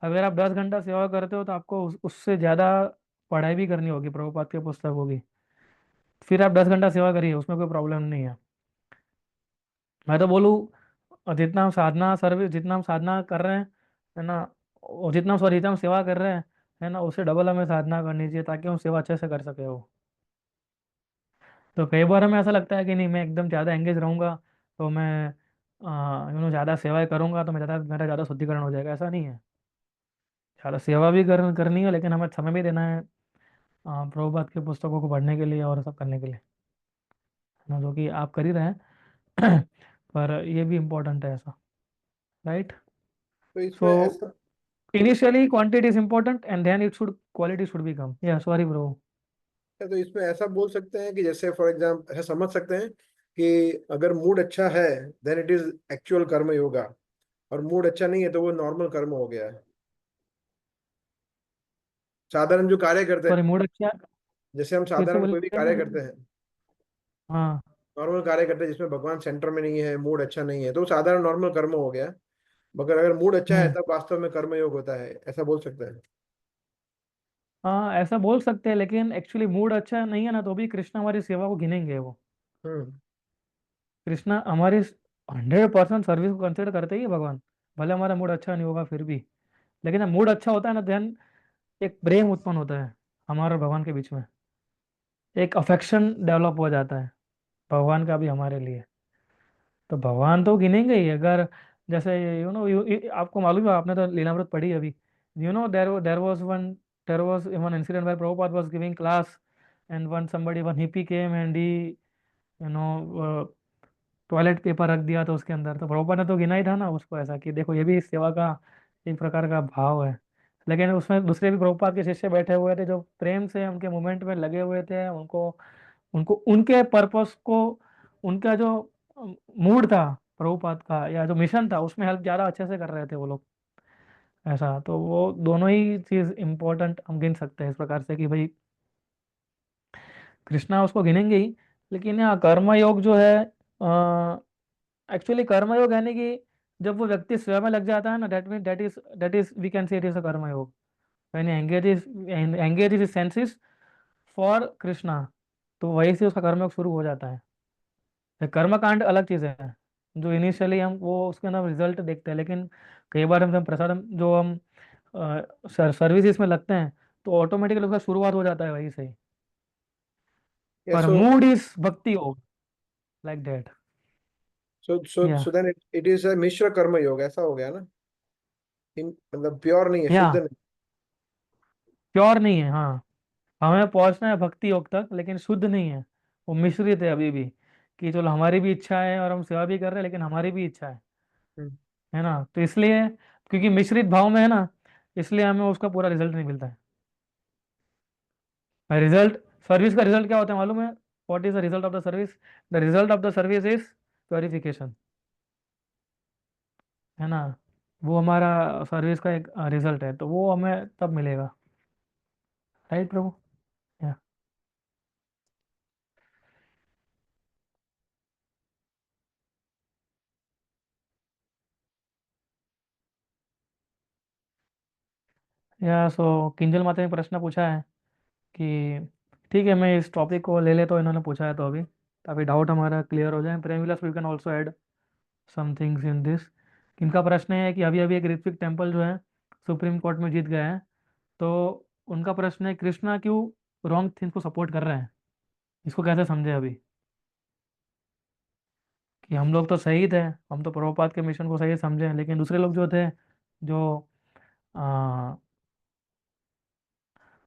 अगर आप 10 घंटा सेवा करते हो तो आपको उससे ज़्यादा पढ़ाई भी करनी होगी, प्रभुपाद की पुस्तक होगी, फिर आप 10 घंटा सेवा करिए, उसमें कोई प्रॉब्लम नहीं है। मैं तो बोलूँ जितना हम साधना सर्विस, जितना हम साधना कर रहे हैं, है ना, और जितना सॉरी जितना हम सेवा कर रहे हैं, है ना, उससे डबल हमें साधना करनी चाहिए ताकि हम सेवा अच्छे से कर सके वो। तो कई बार हमें ऐसा लगता है कि नहीं, मैं एकदम ज़्यादा एंगेज रहूँगा तो मैं ज़्यादा सेवाएं करूँगा तो मैं ज़्यादा मेरा ज़्यादा शुद्धिकरण हो जाएगा, ऐसा नहीं है। ज़्यादा सेवा भी करनी है, लेकिन हमें समय भी देना है प्रभुपाद की पुस्तकों को पढ़ने के लिए और सब करने के लिए, है ना, जो कि आप कर ही रहे हैं। पर ये भी इम्पोर्टेंट है ऐसा, राइट। तो सो इसमें ऐसा initially quantity is important and then it should quality should become, yeah, sorry bro। तो इसमें ऐसा बोल सकते हैं कि जैसे फॉर एग्जाम्पल ऐसा समझ सकते हैं कि अगर मूड अच्छा है देन इट इज एक्चुअल कर्म योगा, और मूड अच्छा नहीं है तो वो नॉर्मल कर्म हो गया है। साधारण जो कार्य करते सॉरी, हैं, मूड अच्छा, जैसे हम फिर से साधारण कोई भी कार्य बोलेंगे। करते हैं, हाँ। नॉर्मल कार्य करते हैं जिसमें भगवान सेंटर में नहीं है, मूड अच्छा नहीं है, तो साधारण नॉर्मल कर्म हो गया। मगर अगर मूड अच्छा है हम्म। तब वास्तव में कर्म योग होता है, ऐसा बोल सकते हैं। हाँ, ऐसा बोल सकते हैं, लेकिन एक्चुअली मूड अच्छा नहीं है ना तो भी कृष्णा हमारी सेवा को गिनेंगे वो। हम्म। कृष्णा हमारी 100% सर्विस को कंसिडर करते ही है भगवान, भले हमारा मूड अच्छा नहीं होगा फिर भी। लेकिन जब मूड अच्छा होता है ना, देन एक प्रेम उत्पन्न होता है हमारे और भगवान के बीच में, एक अफेक्शन डेवलप हो जाता है भगवान का भी हमारे लिए। तो भगवान तो गिनेंगे ही, अगर जैसे आपको मालूम है, आपने तो लीलामृत पढ़ी अभी, there was one incident where Prabhupada was giving class and one hippie came and he, you know, toilet paper रख दिया था उसके अंदर, तो प्रभुपाद ने तो गिना ही था ना उसको ऐसा कि देखो ये भी सेवा का एक प्रकार का भाव है। लेकिन उसमें दूसरे भी प्रभुपाद के शिष्य बैठे हुए थे जो प्रेम से उनके मूवमेंट में लगे हुए थे, उनको उनको उनके पर्पस को, उनका जो मूड था प्रभुपाद का या जो मिशन था उसमें हेल्प ज़्यादा अच्छे से कर रहे थे वो लोग ऐसा। तो वो दोनों ही चीज़ इम्पोर्टेंट हम गिन सकते हैं इस प्रकार से कि भाई कृष्णा उसको गिनेंगे ही। लेकिन यहाँ कर्मयोग जो है, एक्चुअली कर्मयोग यानी कि जब वो व्यक्ति सेवा में लग जाता है ना, that mean that is we can say it is a karmayoga. When engage is senses for Krishna, तो वहीं से उसका कर्मयोग शुरू हो जाता है। कर्मकांड अलग चीज़ है, जो इनिशियली हम वो उसके अंदर रिजल्ट देखते हैं, लेकिन कई बार हम प्रसाद जो हम सर्विसेज में लगते हैं तो ऑटोमेटिकली उसका शुरुआत हो जाता है वहीं से ही। Yeah, पर so मूड इज भक्ति योग, लाइक दैट। so so या so then it is a मिश्र कर्म योग, ऐसा हो गया ना? मतलब प्योर नहीं है, या शुद्ध नहीं। प्योर नहीं है, हाँ। हमें पहुंचना है भक्ति योग तक, लेकिन शुद्ध नहीं है, वो मिश्रित है अभी भी। कि चलो हमारी भी इच्छा है और हम सेवा भी कर रहे हैं, लेकिन हमारी भी इच्छा हम्म। है ना। तो इसलिए क्योंकि मिश्रित भाव में है ना, इसलिए हमें उसका पूरा रिजल्ट नहीं मिलता है। रिजल्ट, सर्विस का रिजल्ट क्या होता है मालूम है? What is the result of the service? The result of the service is purification, है ना। वो हमारा सर्विस का एक रिजल्ट है, तो वो हमें तब मिलेगा, राइट प्रभु? या सो किंजल माता ने प्रश्न पूछा है कि ठीक है मैं इस टॉपिक को ले लेता हूँ, इन्होंने पूछा है तो अभी ताकि डाउट हमारा क्लियर हो जाए। Prem Vilas we can also add some things in this. इनका प्रश्न है कि अभी अभी एक ऋत्विक टेम्पल जो है सुप्रीम कोर्ट में जीत गया है, तो उनका प्रश्न है कृष्णा क्यों रॉन्ग थिंग्स को सपोर्ट कर रहे हैं, इसको कैसे समझे अभी? कि हम लोग तो सही थे, हम तो प्रभुपाद के मिशन को सही समझे, लेकिन दूसरे लोग जो थे, जो आ,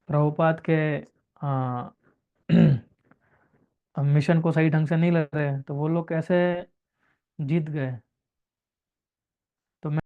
प्रभुपाद के आ, मिशन को सही ढंग से नहीं लग रहे हैं, तो वो लोग कैसे जीत गए?